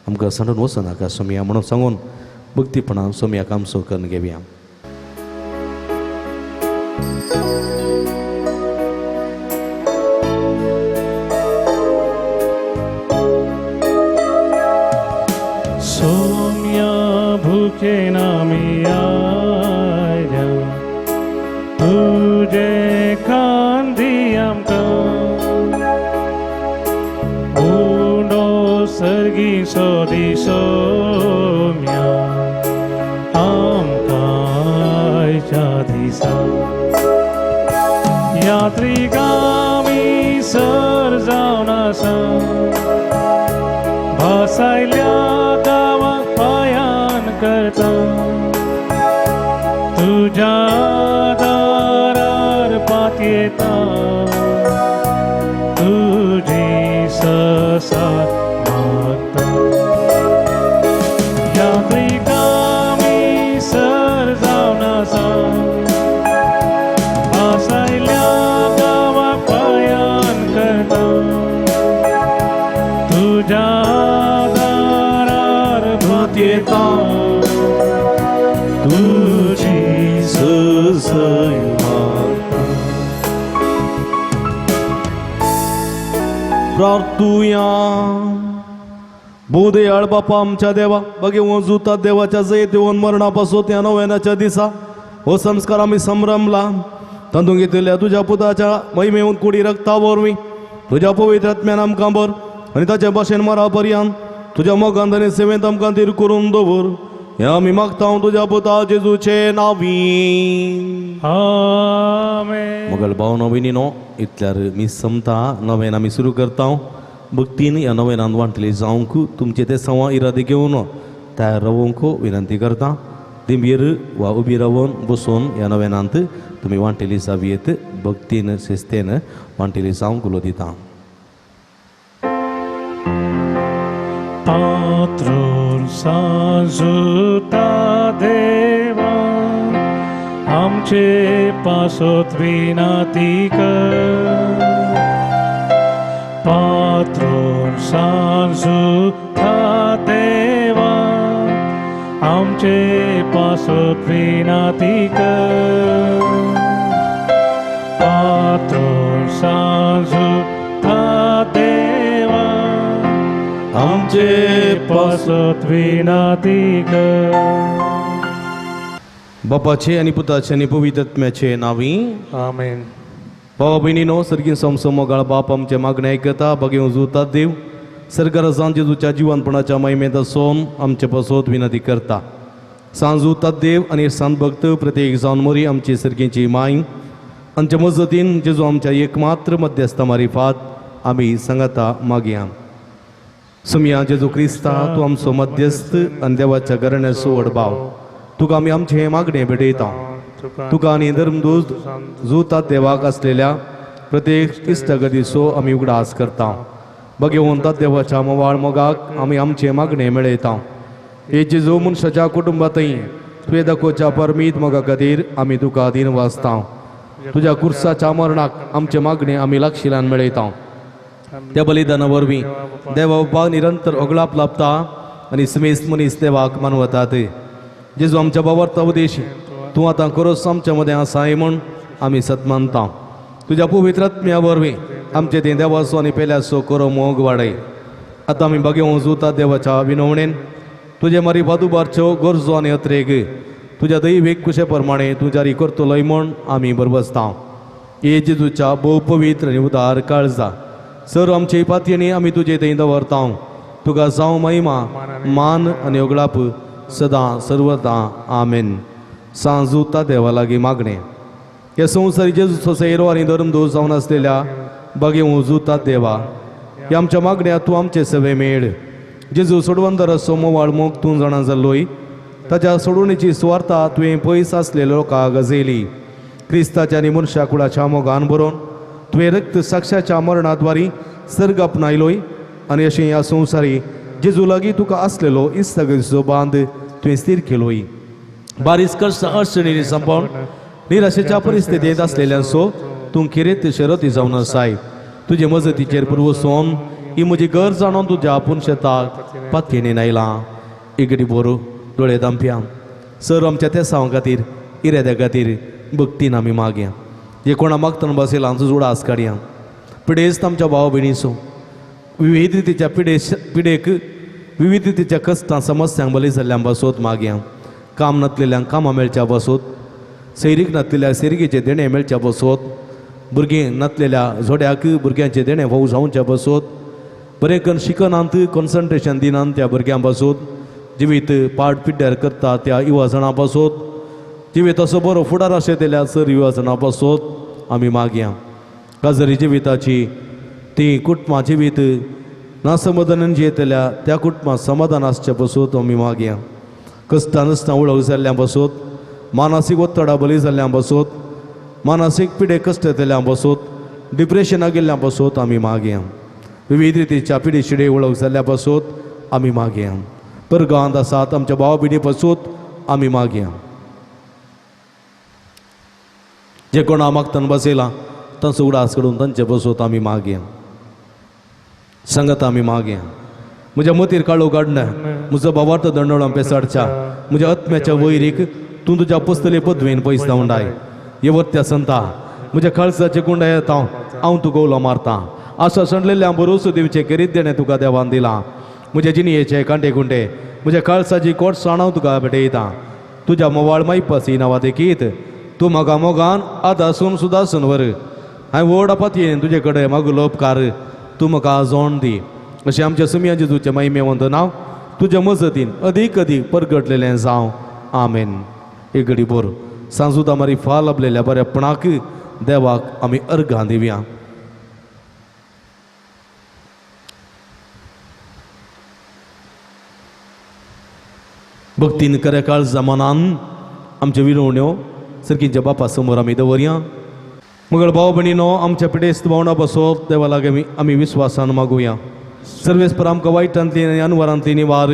आमकां सांडून वचनाका सोम्या म्हणून सांगून भक्तीपणान सोम्याक आमचो करून घेवया सोम्या भुके नामी आया तुझे कांदी आमकां उंडो सर्गी सोदी सोम्या आमकां आयच्या दिसा यात्रिकामी सर जावन आसा भासायल्या गांवाक पायान करता तुझ्या दारार पातयेता तुझी ससार मागता यात्रिकामी सर जावन आसा भासायल्या गांवाक पायान करता तुझ्या दारार पातयेता तुझी ससाय प्रार्थुया बोधयाळ बापा आमच्या देवा बगे वजुता देवाच्या जयत येवन मरणापासून त्या नव्यानाच्या दिसा हो संस्कार आम्ही संभ्रमला तातूंत घेतलेल्या तुझ्या पुताच्या महिमेहून कुडी रक्ता वरवीं तुझ्या पवित्र आत्म्यान आमकां बर आनी ताच्या भाशेन मरा पर्यंत तुझ्या मोगांत आनी सेवेंत आमकां धीर करून दवर हें आमी मागता तुझ्या पुता जेजूचे नांवीं आमेन मोगल भावनो भयणीनो इतल्यार मी समता नवेन आमी सुरू करता भक्तीन ह्या नव्यान वांटली जावंक तुमचे ते सवा इरादे घेवन तयार रावंक विनंती करता. दिंबीर वा उबी रावन बसून ह्या नव्यानांत तुमी वांटेली जावयेत भक्तीन शिस्तेन वांटेली जावंक उलो दिता. पात्रोर सांजुता देवा आमचे पासोत विनंती कर. पात्रोर सांजुता देवा आमचे पासोत विनंती कर. पात्रोर सांजुता देवा आमचे पासत विनंती कर. बापाचे आणि पुताचे आणि पवित्र आत्म्याचे नावी. आमेन. भावा भयणीनो, सर्गीन समसमोगाळ बाप आमचे मागणे ऐकता बघेव जुतात देव सरकार जेजूच्या जीवनपणाच्या महिमेत सोन आमचे पासोत विनंती करता. सांजुतात देव आणि संत भक्त प्रत्येक जावन मोरी आमची सर्गींची माय आमच्या मजतीन जेजू आमच्या एकमात्र मध्यस्थ मारिफात आम्ही सांगता मागया. सुमिया जेजू क्रिस्ता तू आमचो मध्यस्थ आणि देवाच्या घराण्याचो वडभाव तुका आमी आमचे हे मागणे भेटयता. तुका आनी धर्मदूत जुतात देवाक असलेल्या प्रत्येक इश्टगतीचो आमी उगडास करता. भगवंतात देवाच्या मोवाळ मोगाक आमी आमचे मागणे मेळयता. हे जेजू मनशाच्या कुटुंबातय तुवें दाखोवच्या परमीत मोगा खातीर आमी तुका दिन वाचता. तुज्या कुर्साच्या मरणाक आमचे मागणे आमी लागशिलान मेळयता. त्या बलिदाना वरवीं देवा बापाक निरंतर ओगळाप लाभता आनी समेस्त मनीस देवाक मानवतात. जेजू आमच्या बाबर्ता उदेश तूं आतां खरोच आमच्या मदें आसाय म्हूण आमी सत मानता. तुज्या पवित्र आत्म्या वरवीं आमचे तें देवाचो आनी पेल्याचो खरो मोग वाडय. आतां आमी बगेवंक जुता देवाच्या विनवणेन तुजे मारिफात उबारच्यो गरजो आनी अत्रेक तुज्या दैवीक कुशे प्रमाणे तूं जारी करतलोय म्हूण आमी बरबसता. हे जेजूच्या भोव पवित्र आनी उदार काळजा सर आमचे पातयेनी आमी तुजे थंय दवरता. तुका जावं महिमा मान आनी ओगळाप सदां सर्वदा आमेन. सांजुता देवा लागीं मागणे. हे संवसारी जेजूचो सैरो आनी धर्मदूत जावन आसलेल्या बगेव जुतात देवा हे आमच्या मागण्या तूं आमचे सवे मेळ. जेजू सोडवंदर मोवाळ मोग तूं जाणा जाल्लोय ताच्या सोडवणेची सुवार्ता तुवें पयस आसलेल्या लोकांक गजयली. क्रिस्ताच्या आनी मनशा कुळाच्या मोगान बरोवन तुवें रक्त साक्षाच्या मरणाद्वारी सर्ग आपणायलोय आनी अशें ह्या संवसारी जेजू लागीं तुका आसलेलो इस्तगतीचो बांद तुवें स्थिर केलोय. बारीक कश्ट अडचणींनी संपवून निराशेच्या परिस्थितीत आसलेल्यांचो तूं खिरेत शरती जावन आसाय. तुजे मजतीचेर पुरवसून ही म्हजी घर जाणून तुज्या आपूण शेताक पातयेन आयलां. इगडी बोरो दोळे दांप्या सर आमच्या त्या सांवा खातीर इराद्या खातीर भक्तीन आमी मागया. जे कोणा मागतना बसेल हांचो जोड आस काडया. पिडेस्त आमच्या भाव भयणीचो विविध रितीच्या पिडेक विविध रितीच्या कश्टां समस्यांक बली जाल्ल्यां बसोत मागया. काम नातलेल्यांक कामां मेळच्या बसोत. सैरीक नातलेल्या सैरिकेचे देणे मेळच्या बसोत. भुरगीं नातलेल्या जोड्याक भुरग्यांचे देणे फावू जावच्या बसोत. बरें करून शिकनांत कॉन्सन्ट्रेशन दिनांत त्या भुरग्यां बसोत. जिवीत पाड पिड्ड्यार करता त्या युवा जाणां बसोत. जिवीत असो बरो फुडार आशेतल्या सर युवा जाणां बसोत आमी मागया. काजरी जिविताची ती कुटुंबां जिवीत नासमाधानान जियेतल्या त्या कुटुंबां समाधान आसचें बसोत आमी मागया. कश्टां नश्टां उळव जाल्ल्यां बसोत. मानसीक ओत्तडा बली जाल्ल्यां बसोत. मानसीक पिडे कश्ट येतल्यां बसोत. डिप्रेशनाक गेल्ल्यां बसोत आमी मागया. विविध रितीच्या पिडे शिडे उळव जाल्ल्या बसोत आमी मागया. परगांत आसात आमच्या भाव भयणी बसोत आमी मागया. जे कोणा मागतना बसयलां तांचो उडास कडून तांचे बसोत आमी मागया. सांगत आमी मागया. म्हज्या मतीर काळो काडना म्हजो भावार्थ दंडोळां पेसाडच्या म्हज्या आत्म्याच्या वैरीक तूं तुज्या पस्तले पदवेन पयस धांवडाय. येवत्या संता म्हज्या काळजाचे कुंडा येता हांव तुका उलो मारतां. आशा सणलेल्या भरोसो दिवचे करीत देणें तुका देवान दिलां. म्हज्या जिणयेचे कांटे कुंटे म्हज्या काळजाची कोटसाण हांव तुका भेटयतां. तुज्या मोवाळ मायपासी नांवां देखीत तूं म्हाका मोगान आदासून सुदासून व्हर. हांवें व्हड आपातयेन तुजे कडेन मागलो उपकार तूं म्हाका जोण दी. अशें आमच्या सुमिया जेजूचें महिमेवंत नांव तुज्या मजतीन अदीक अदीक परगटलेलें जावं. आमेन. एक घडी बोर सांजुता मारी फाल लाभलेल्या बरेपणाक देवाक आमी अर्घां दिवया. भक्तीन खऱ्या जमानान आमच्या विनवण्यो सर्कींच्या बापा समोर आमी दवरया. मगळ भाव भयणीनो, आमच्या पिडेस्त भावना बसोत देवा लागीं आमी विस्वासान मागुया. सर्वेस्पर आमकां वायटांतली आनी अनवरांतली निवार.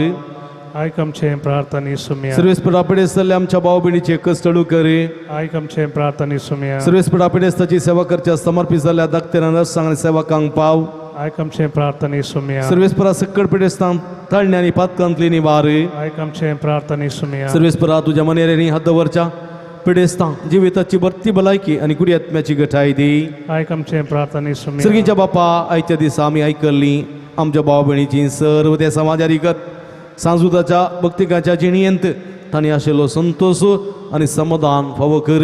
आयक आमचें प्रार्थना सुम्या. सर्वेस्पर पिडेस्तले आमच्या भाव भयणीचे कश्ट हळू कर. आयक आमचें प्रार्थना सुम्या. सर्वेस्पर पिडेस्ताची सेवा करच्या समर्पीत जाल्ल्या धाकटेरां सांग सेवकांक पाव. आयक आमचें प्रार्थना सुम्या. सर्वेस्परा सकट पिडेस्तां ताळण्या आनी पातकांतली निवार. आयक आमचें प्रार्थना सुम्या. सर्वेस्परा तुज्या मनेरेनी हात दवरच्या पिडेस्तां जिविताची बरती भलायकी आनी कुडी आत्म्याची घटाय दी. आयक आमचें प्रार्थना सुम्या. सर्गीच्या बापा, आयच्या दिसा आमी आयकल्ली आमच्या भाव भयणीची सर्व त्या समाजारी कर सांजुताच्या भक्तिकाच्या जिणयेंत तांणी आशिल्लो संतोष आनी समाधान फावो कर.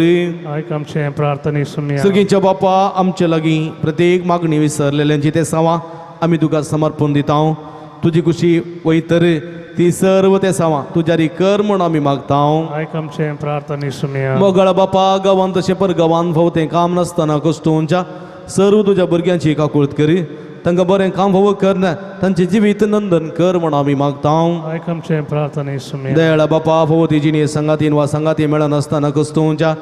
आयक आमचें प्रार्थना सुम्या. सर्गीच्या बापा, आमचे लागीं प्रत्येक मागणी विसरलेल्यांची ते सावा आमी तुका समर्पण दिता. तुजी कुशी वयतर ती सर्व ते सावा तुज्यारी कर म्हूण आमी मागता. आयक आमचें प्रार्थना सुम्या. मोगळा बापा, गांवांत तशें पर गांवांत फावतें काम नासतना कश्टोवच्या सर्व तुज्या भुरग्यांची काकूळट कर. तांकां बरें काम फावो करना, तांचें जिवीत नंदन कर म्हूण आमी मागता. आयक आमचें प्रार्थना सुम्या. दयाळा बापा, फावो तिजी संगातीन वा संगाती मेळनासतना कश्टोवच्या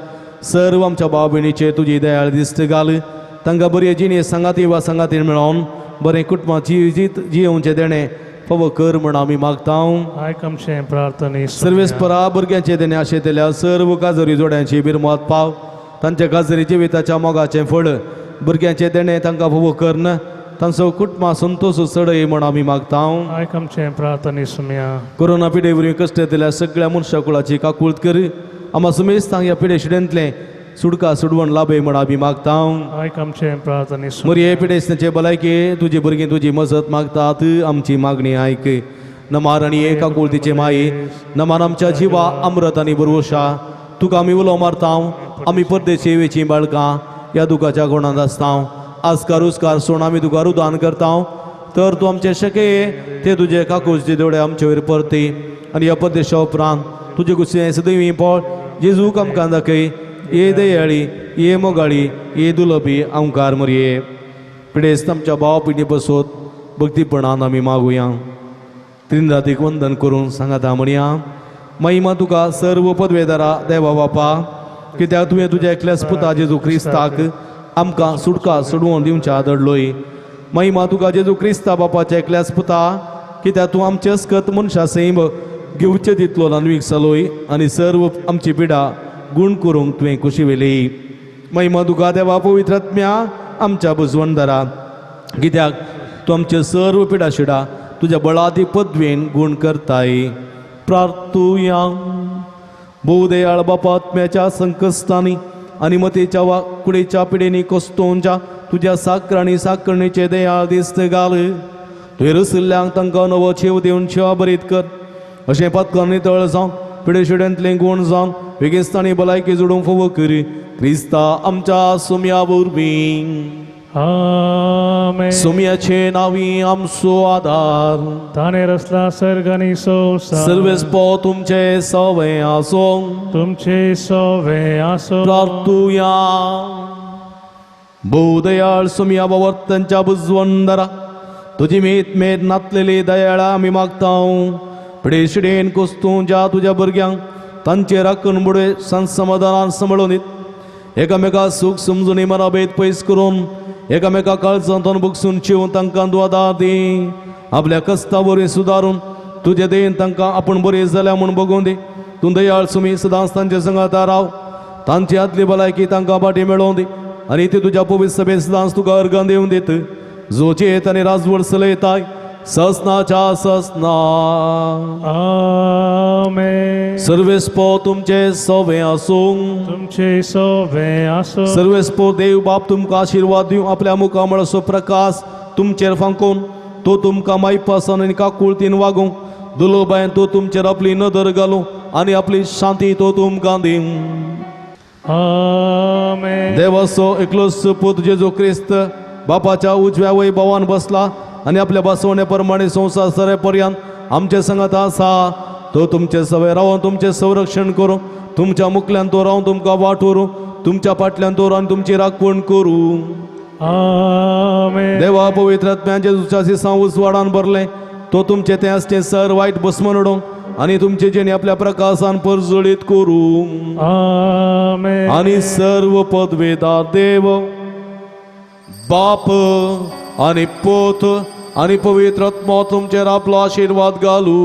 सर्व आमच्या भाव भयणीचे तुजी दयाळ दिश्ट घाल. तांकां बरी जिणे संगाती वा संगातीन मेळोन बरें कुटुंबाची जियोवचें देणें फावो कर म्हूण आमी मागता. आयक आमचें प्रार्थना सर्वेस्परा भुरग्यांचे देणे आशेतल्या सर्व काजरी जोड्यांची बिरमत पाव. तांच्या काजरी जिविताच्या मोगाचें फळ भुरग्यांचे देणे तांकां फावो करन. तांचो कुटुंबा संतोष चडय म्हूण आमी मागता. आयक आमचें प्रार्थना सुम्या. कोरोना पिडे वरवीं कश्ट येतल्या सगळ्या मनशा कुळाची काकूळट कर. आम्हा सुमेस्तांक ह्या पिडे शिडेंतले सुडका सुडवण लाभय म्हूण आमी मागता. आयक आमचें प्रार्थना सुम्या. मरी हे पिडेसनाचे भलायके तुजी भुरगीं तुजी मजत मागतात. आमची मागणी आयक. नमार आनी एका कुळतीचे माये, नमान आमच्या जिवा अमृत आनी भरवशा तुका आमी उलो मारता. आमी परदेशी वेची बाळकां ह्या दुखाच्या गुणांत आसता. आस्कार उस्कार सोड आमी तुका रुदान करता. तर तूं आमचे शके ते तुजे काकूळचे देवळे आमचे वयर परते आनी ह्या परदेशा उपरांत तुजे कुशीं सदैवी पळ जेजूक आमकां दाखय. ये दयाळी, ये मोगाळी, ये दुलभी ओंकार मरये. पिडेस्त आमच्या भाव पिणी बसोत भक्तीपणान आमी मागुया. त्रिनरातीक वंदन करून सांगाता म्हणया. महिमा तुका सर्व पदवेदारा देवा बापा, कित्याक तुवें तुज्या एकल्याच पुता जेजू क्रिस्ताक आमकां सुटका सोडवून दिवच्या धडलोय. महिमा तुका जेजू क्रिस्ता बापाच्या एकल्याच पुता, कित्याक तूं आमचे अस्कत मनशा सैम घेवचे दितलो लानवीक चलोय आनी सर्व आमची पिडा गुण करूंक तुवें कुशी वेली. महिमा तुका देवा पवित्र आत्म्या आमच्या बुजवणदारा, कित्याक तूं आमचे सर्व पिडा शिडा तुज्या बळादी पदवेन गुण करताय. प्रार्थुया. भोवदयाळ बापा, आत्म्याच्या संकस्तांनी आनी मतेच्या वा कुडेच्या पिडेनी कस्तोवच्या तुज्या साकर आनी साकरणीचे दयाळ दिश्ट घाल. तुवें रसिल्ल्यांक तांकां नवो छेव दिवन छेवा बरीत कर. अशें पातकां नितळ जावन पिडे शिड्यांतले गुण जावन वेगिस्तानी भलायकी जोडूंक फावो कर. क्रिस्ता आमच्या सुम्या वरवीं. आमेन. सुम्याचे नावी आमचो आधार. ताणे रचला सर्ग आनी संवसार. सर्वेस्पो तुमचे सवय आसो. तुमचे सवे आसो. प्रार्थुया. भोवदयाळ सुम्या बावर्तनच्या बुजवणदारा, तुजी मेद मेद नातलेली दयाळा आमी मागता. पिडे शिडेन कोस्तूच्या तुज्या भुरग्यांक तांचे राखण बुडे संसमाधानान सांबाळून दीत. एकामेका सूख समजून मराबेत पयस करून एकामेका काळजांतून बुकसून चिवून तांकां दुआदार दी. आपल्या कस्ता बरें सुदारून तुजे देन तांकां आपूण बरें जाल्या म्हूण बगोवन दी. तूं दयाळ सुमी सदांच तांचे संगाता राव. तांची आदली भलायकी तांकां फाटीं मेळोवन दी आनी ती तुज्या पवित्र सभेत सदांच तुका अर्गां दिवन दीत. जोचेत आनी राजवड चलयताय ससनाच्या ससना. आमेन. सर्वेस्पो तुमचे सवे आसूं. तुमचे सवे आसो. सर्वेस्पो देव बाप तुमकां आशिर्वाद दिवं. आपल्या मुखामळाचो प्रकाश तुमचेर फांकून तो तुमकां मायपासान आनी काकूळतीन वागूंक दुलोबायन तो तुमचेर आपली नदर घालूं आनी आपली शांती तो तुमकां दिवं. आमेन. देवाचो एकलोच पूत जेजू क्रिस्त बापाच्या उजव्या वैभवान बसला आनी आपल्या बसवणे प्रमाणे संवसार सरे पर्यंत आमचे संगत आसा. तो तुमचे सवय रावन तुमचे संरक्षण करूं. तुमच्या मुखल्यान तो रावन तुमकां वाटोरूं. तुमच्या फाटल्यान तो रावन तुमची राखण करूं. आमेन. देवा पवित्र आत्म्यान जेजूच्या सिसां उसवाडान भरले. तो तुमचे तें आसचें सर वायट भस्म नडोवंक आणि तुमचे जेणे आपल्या प्रकाशान परजळीत करू आमेन. आणि सर्व पदवेदार देव बाप आणि पोत आणि पवित्र आत्मा तुमचेर आपलो आशीर्वाद घालू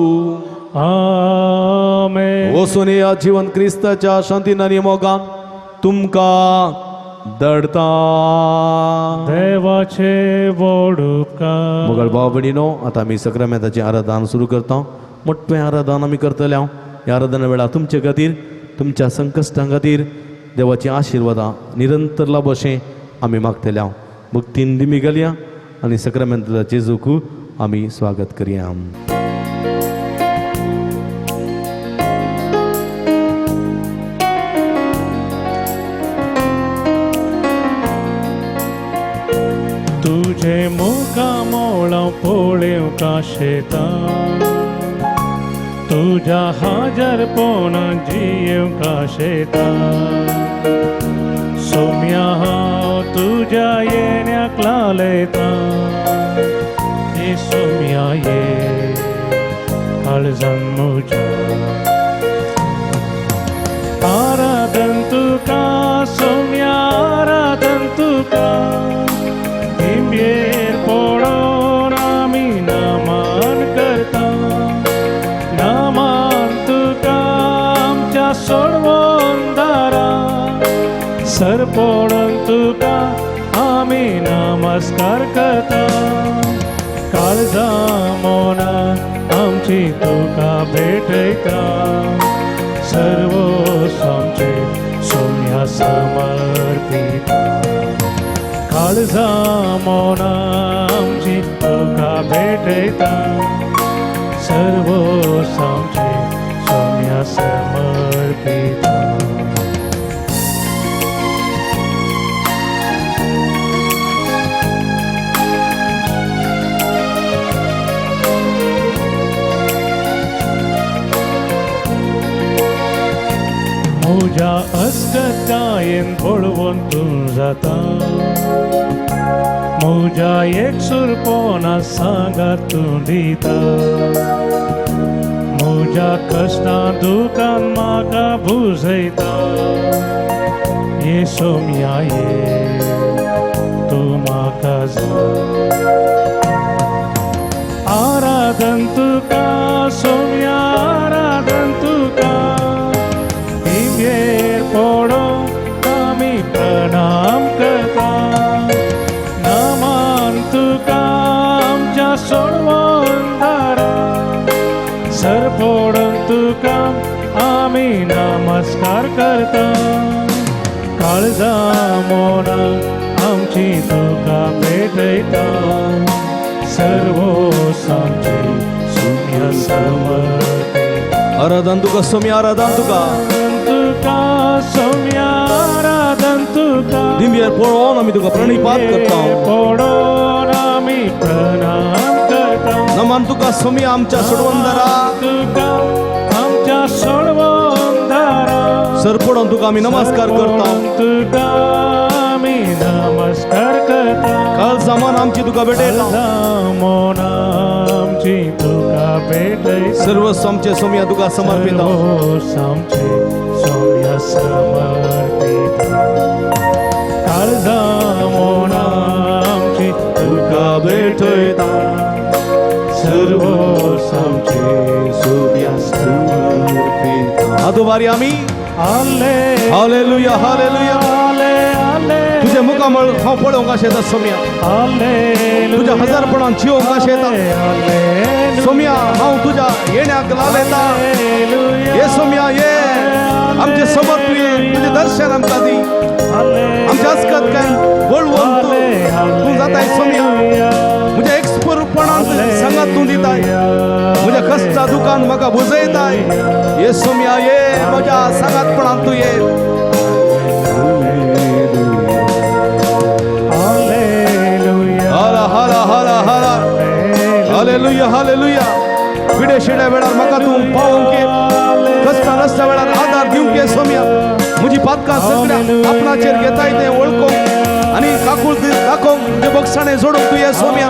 आमेन. वसून या जीवन क्रिस्ताच्या शांतीन आणि मोगान तुमका दडता देवाचे व्हड उपकार. मोगळ भाव भयणीनो, आता आमी सक्रामेंताचे आराधन सुरू करता. मोठे आराधन आमी करतले. ह्या आराधना वेळा तुमचे खातीर, तुमच्या संकश्टां खातीर देवाची आशिर्वादां निरंतर लाभशें आमी मागतले. भक्तीन दिमी घालया आनी सक्रामेंताच्या जेजूक आमी स्वागत करया. तुझे मुखामोळां पळोवं काशेता, तुझ्या हाजरपणान जियेवं काशेता. सोम्या हांव तुझ्या येण्याक लालयता, ये सोम्या ये काळजान म्हज्या. आराधन तुका सोम्या, आराधन तुका. हिंबेर पडोन आमी नमन करता, नमन तुका आमच्या सोडवोन दारा. सर पडोन तुका आमी नमस्कार करता. काळजा मोना आमची तुका भेटयता. सर्व आमचे सोम्या समर्पिता. काळजा मोना आमची तुका भेटयता. सर्व आमचे सोम्या समर्पिता. म्हज्या अस्कतायेन पळोवन तूं जाता. म्हज्या एकसुरपणा सांगात तूं दिता. म्हज्या कश्टां दुखान म्हाका बुजयता. ये सोम्या ये तूं म्हाका जा. आराधन तुका सोम्या, आराधन तुका. हिंबेर पडोन आमी प्रणाम करता. नमन तुका आमच्या सोडवोन दारा. सर पडोन तुका आमी नमस्कार करता. काळजा मोना आमची तुका भेटयता. सर्व आमचे सोम्या समर्पिता. आराधन तुका सोम्या, आराधन तुका. तुका सोम्या, आराधन तुका. दिंबेर पळोवन आमी तुका प्रणिपात करता. पडोन आमी प्रणाम करता. नमन तुका सोम्या आमच्या सोडवंदारा. तुका आमच्या सोडवंदारा. सर पडोन तुका आमी नमस्कार करता. तुका आमी नमस्कार करता. काळजा मन आमची तुका भेटयता. मोन आमची तुका भेटयता. सर्व आमचे सोम्या तुका समर्पिता. आमचे सोम्या समर्पिता. काळजा मोन आमची तुका भेटयता. सर्व आमचे सोम्या समर्पिता. आदोबारी आमी हालेलुया, हालेलुया, हालेलुया. हालेलुया. तुझे मुखामळ हांव पळोवंक कशें येता सोम्या. हालेलुया. तुझ्या हजारपणान जिवंक कशें येता. हालेलुया. सोम्या हांव तुझ्या येण्याक लालयता. हालेलुया. ये सोम्या ये आमचे समर्पण ये. तुझे दर्शन आमकां दी. आमच्या अस्कत काय वळवून तूं जाताय सोम्या. म्हज्या एकस्परूपणान सांगात तूं दिताय. म्हज्या कश्टा दुखान म्हाका बुजयताय. ये सोम्या ये म्हज्या सांगातपणान तूं ये. हाला हाला हाला हाला. Hallelujah, hallelujah. विडेशिड्या वेळार म्हाका तूं पावोवंक ये. कश्टा नसल्या वेळार आदार दिवंक ये सोम्या. म्हजी पातकां सगळ्या आपणाचेर घेताय तें वळखोवंक आणि काकुळती दाखव म्हणजे बक्षाने सोडून तू ये सोम्या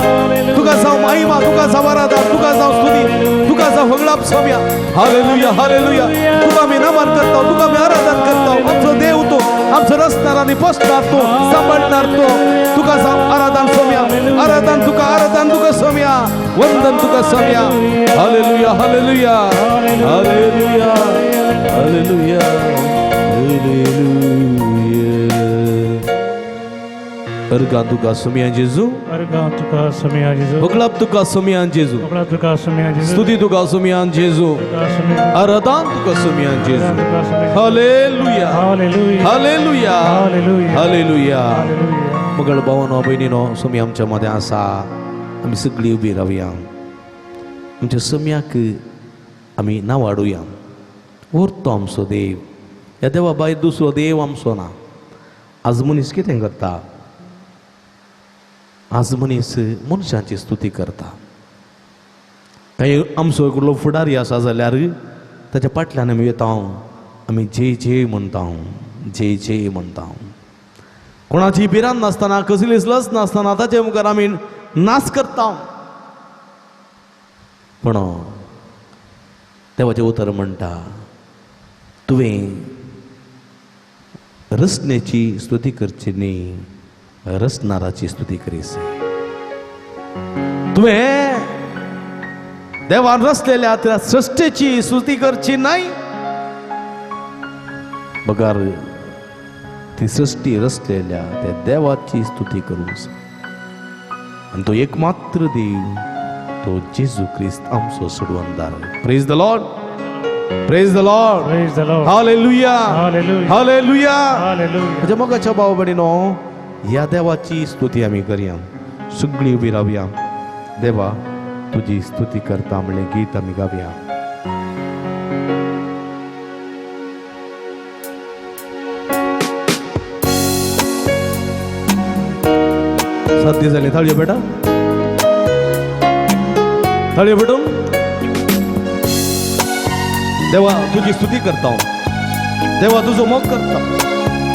तुका जाऊ महिमा तुका जाऊ आराधना तुका जाऊ स्तुती तुका जाऊ हंगलाप सोम्या हालेलुया हालेलुया तुका मी नमन करतो तुका मी आराधना करतो आमचो देव तो आमचं रचणार आणि पोसणार तो सांभाळणार तो तुका जाऊ आराधना सोम्या आराधना तुका सोम्या वंदन तुका सोम्या hallelujah hallelujah hallelujah hallelujah hallelujah Ergan tuka semian Jesu, Ergan tuka semian Jesu, Oglap tuka semian Jesu, Oglap tuka semian Jesu, Studi tuka semian Jesu, Aradan tuka semian Jesu. Hallelujah, Hallelujah, Hallelujah, Hallelujah, Hallelujah. Hallelujah. मगळ भावनो बहिणीनो सोमी आमच्या मध्ये आसा आमी सगळी उबी रावया आमच्या सोम्याक आमी नांव वाडुया व्हरतो आमचो देव ह्या देवा भायर दुसरो देव आमचो ना आज मनीस कितें करता आज मनीस मनशांची स्तुती करता काही आमचो एकलो फुडारी आसा जाल्यार ताच्या फाटल्यान आमी येता आमी जय जय म्हणटा जय जय म्हणटा कोणाची भिरांत नासतना कसलीच लस नासतना ताचे मुखार आमी नाच करता पण देवाचें उतर म्हणटा तुवें रचनेची स्तुती करची न्ही रचणाराची स्तुती करीस तुवें देवान रचलेल्या त्या सृष्टीची स्तुती करची नाही बगार ती सृष्टी रचलेल्या त्या देवाची स्तुती करूस आणि तो एकमात्र देव तो जेजू ख्रिस्त आमचो सोडवणदार praise the Lord praise the Lord Praise the Lord. Hallelujah Hallelujah. Hallelujah Hallelujah. म्हणजे मोगाच्या भाव भयणीनो ह्या देवाची स्तुती आमी करया सगळी उबी रावया देवा तुजी स्तुती करता म्हणलें गीत आमी गावया साध्य झाले थाळयो बेटा थाळयो भेटून देवा तुझी स्तुती करता देवा तुझो मोग करता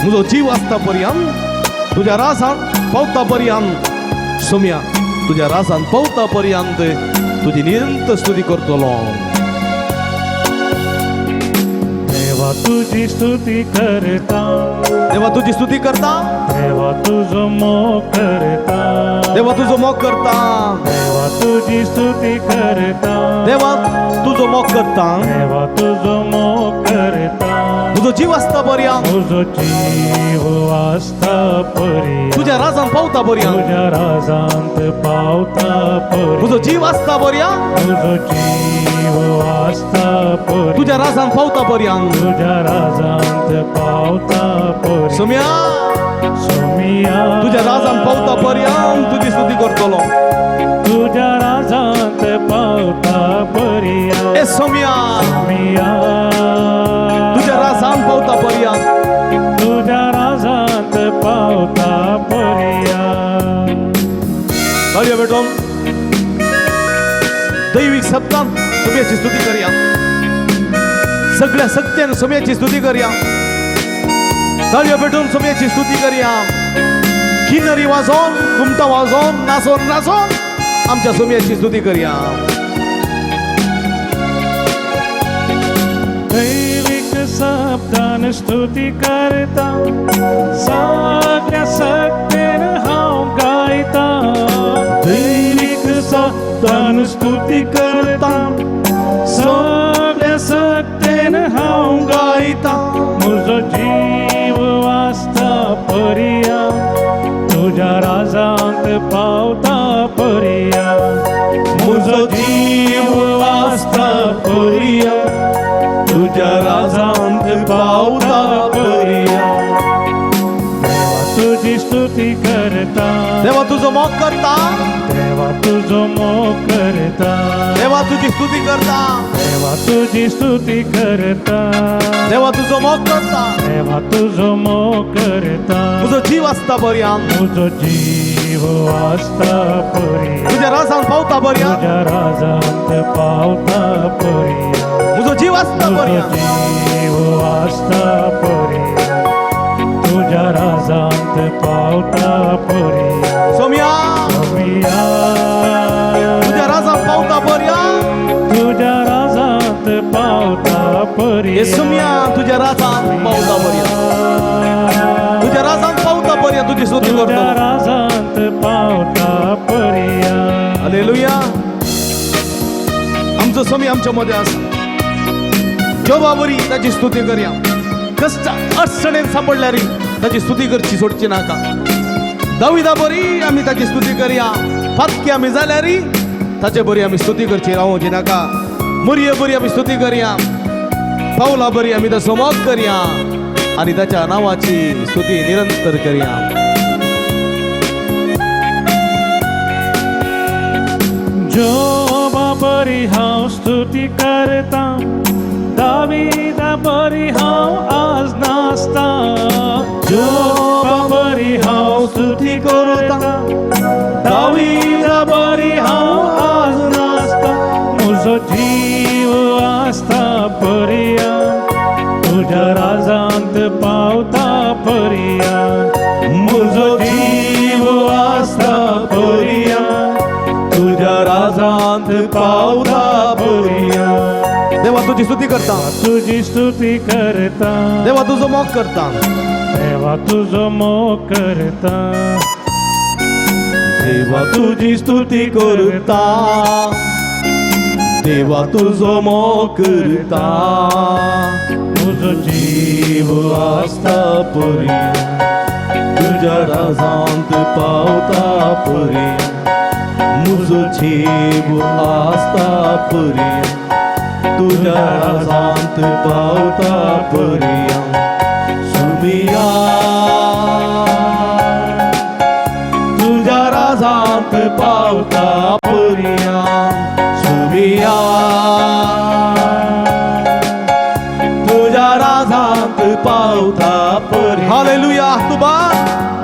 म्हजो जीव आसता पर्यंत तुझ्या रासान पावता पर्यंत सोम्या तुझ्या रासान पावता पर्यंत तुझी निरंतर स्तुती करतलो देवा तुझी स्तुती करता देवा तुझी स्तुती करता देवा तुझो मोग करता देवा तुझो मोग करता देवा तुझी स्तुती करता देवा तुझो मोग करता देवा तुझो मोग करता तुझो जीव आसता पर्यंत तुझो जीव आसता पर्यंत तुझ्या रासान पावता पर्यंत तुझ्या राजांत पावता पर्यंत तुझो जीव आसता पर्यंत तुझो जीव आसता पर्यंत तुझ्या रासान पावता पर्यंत तुझ्या राजांत पावता पर्यंत सोम्या सोमिया तुझ्या राजान पावता पर्यंत तुझी स्तुती करतलो तुझ्या राजांत पावता पर्यंत ए सोम्या सोमिया तुझ्या राजान पावता पर्यंत तुझ्या राजांत पावता पर्यंत हरिया बेटोन दैविक सप्तान सोम्याची स्तुती करया सगळ्या सत्यान सोम्याची स्तुती करया ताळयो पेटून सोम्याची स्तुती करया किन्नरी वाजोन घुमटां वाजोन नाचोन नाचोन आमच्या सोम्याची स्तुती करया दैविक शब्दान स्तुती करता सगळ्या सत्तेन हांव गायता दैविक शब्दान स्तुती करता सगळ्या सत्तेन हांव गायता म्हजो जीव वाचता पर्यंत तुझ्या राजांत पावता पर्यंत म्हजो जीव वाचता पर्यंत तुझ्या राजांत पावता पर्यंत देवा तुझी स्तुती करता देवा तुझो मोग करता देवा तुझो मोग करता देवा तुझी स्तुती करता देवा तुझी स्तुती करता देवा तुझो मोग करता देवा तुझो मोग करता तुझो जीव आसता पर्यंत तुझो जीव आसता पर्यंत तुझ्या राजान पावता पर्यंत तुझ्या राजांत पावता पर्यंत तुझो जीव आसता तुझो पर्यंत जीव आसता पर्यंत तुझ्या तुझ्या राजांत पावता पर्या सोम्या तुझ्या राजा पावता पर्या तुझ्या राजांत पावता पर्या येसुम्या तुझ्या राजांत पावता पर्या तुझ्या राजांत पावता पर्या तुझी स्तुती तुझ्या करतो राजांत पावता पर्या हालेलुया आमचं स्वामी आमच्या मध्ये असा जेव्हा बरी त्याची स्तुती करूया कष्ट अडचणीत सापडल्या रे त्याची स्तुती करची सोडची नाका दाविदा बरी आम्ही त्याची स्तुती करूया फातकी आम्ही झाल्या रे त्याचे बरी आम्ही स्तुती करची राहूची नाका मुरिये बरी आम्ही स्तुती करूया पावला बरी आम्ही त्याचं मोग करूया आणि त्याच्या नावाची स्तुती निरंतर करूया जोबा बरी हांव स्तुती करता दाविदा बरी हांव आज नाचता जोबा बरी हांव स्तुती करता दाविदा बरी हांव आज नाचता म्हजो जीव आसता पर्या तुझ्या राजांत पावता पर्या म्हजो जीव आसता पर्या तुझ्या राजांत पावता पर्या देवा तुझी स्तुती करता तुझी स्तुती करता देवा तुझं मोग करता देवा तुझो मोग करता देवा तुझी स्तुती करता देवा तुझो मोग करता तुझो जीव आस्था पर्या तुझ्या राजांत पावता पर्या म्हजो जीव आस्था पर्या तुझ्या राजांत पावता पर्या सुमिया तुझ्या राजांत पावता पर्या सुमिया तुझ्या राजांत पावता पर्या हालेलुया तुबा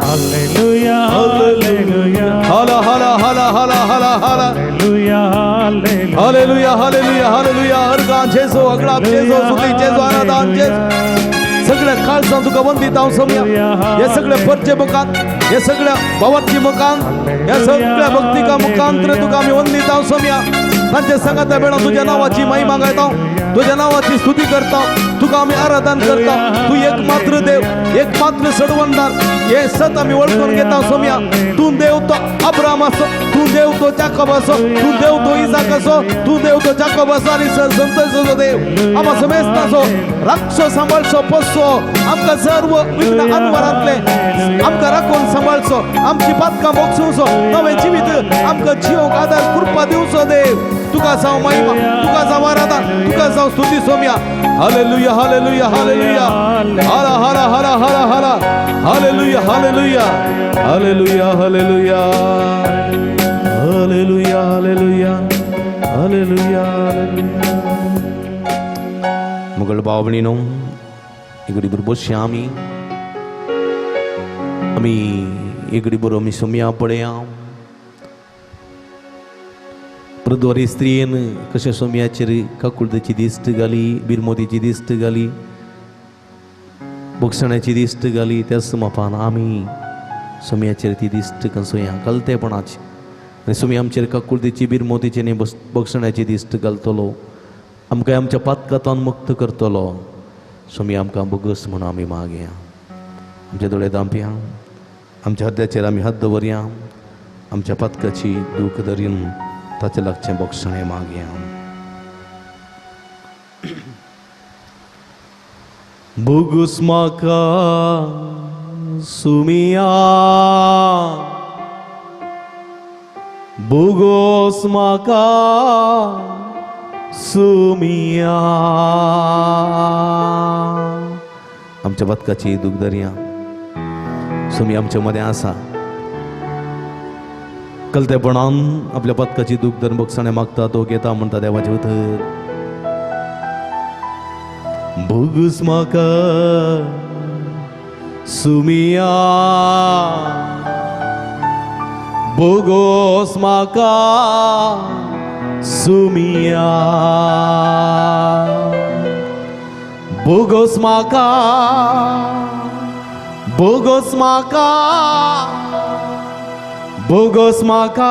हालेलुया हालेलुया हाला हाला हाला हाला हाला हाला hallelujah hallelujah hallelujah hallelujah hallelujah अर्गां जेसो अगळा जेसो सुती जेसो आराधन जेस सगळ्या खालसा तुका वंदित हांव समया हे सगळे परचे मुखांत हे सगळ्या भावाची मुखांत या सगळ्या भक्तिका मुखांतर तुका आम्ही वंदित हांव समया तांचे सांगाता वेळा तुझ्या नावाची महिमा गायता तुझ्या नावाची स्तुती करता तुका आम्ही आराधन करता तू एकमात्र देव एकमात्र सडवंदार हे सत आम्ही ओळखून घेता सोम्या तू देव तो अब्राम असो तू देव तो जाकोब असो तू देव तो इसाक असो तू देव तो जाकोब असो आणि संतोषो देव आम्हा समेस्त असो राखसो सांभाळसो पोसो आमका सर्व विघ्न अनवरांतले आमका राखून सांभाळसो आमची पातकां मोगसूसो नवे जिवीत आमका जिवंक आदार कृपा दिवसो देव तुका जाव महिमा तुका जाव आराधन तुका जाव स्तुती सोम्या हालेलुया हालेलुया हालेलुया हाला हाला हाला हाला हाला hallelujah hallelujah hallelujah hallelujah hallelujah hallelujah hallelujah मुगल बावणीनो इगडी बरोबर श्यामी आम्ही इगडी बरोबर आम्ही सोम्या पळया प्रद्वारी स्त्रियेन कशें सोम्याचेर काकुळतेची दिश्ट घाली बिरमोतीची दिश्ट घाली बोगसण्याची दिश्ट घाली त्याच मापान आमी सोम्याचेर ती दिश्ट कसोया कलतेपणाची आनी सोमी आमचेर काकुळतेची बिरमोतीची आनी बोगसण्याची दिश्ट घालतलो आमकां आमच्या पातकांतान मुक्त करतलो सोमी आमकां बोगस म्हणून आमी मागया आमचे दोळे दांपया आमच्या हद्याचेर आमी हात दवरया आमच्या पातकाची दूख धरून ताचे लागचें बोगसणें मागया बोगस म्हाका सुमिया बोगस म्हाका सुमिया आमच्या बदकाची दूख धरया सुमी आमच्या मध्ये आसा कलतेपणान आपल्या बदकाची दूख धरून बोगसणें मागता तो घेता म्हणटा देवाचे उतर बोगस म्हाका सुमिया बोगस म्हाका सुमिया बोगस म्हाका बोगस म्हाका बोगस म्हाका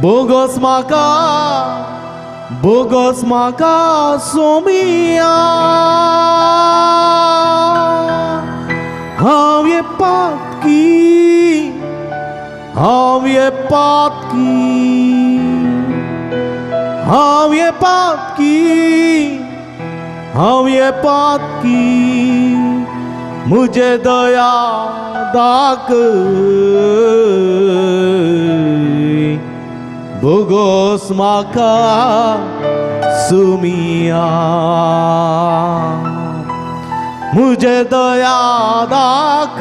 बोगस म्हाका बोगस म्हाका सोमिया हांव ये पातकी हांव ये पातकी हांव ये पातकी हांव ये पातकी मुझे दया दाक बोगस म्हाका सुमिया मुझे दया दाक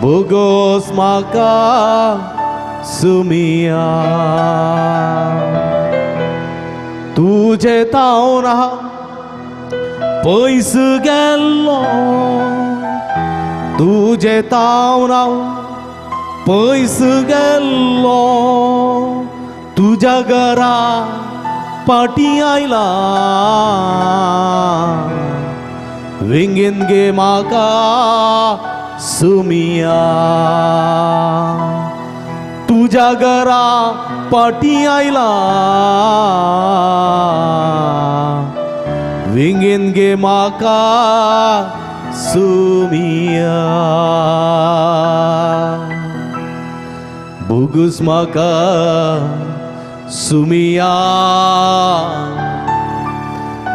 बोगस म्हाका सुमिया तुझे तावना पयस गेल्लो तुझे तावना पयस गेल्लो तुझ्या घरा पाटी आयला विंगेन गे म्हाका सुमिया तुझ्या घरा पाटी आयला विंगेन गे म्हाका सुमिया बोगस म्हाका सुमिया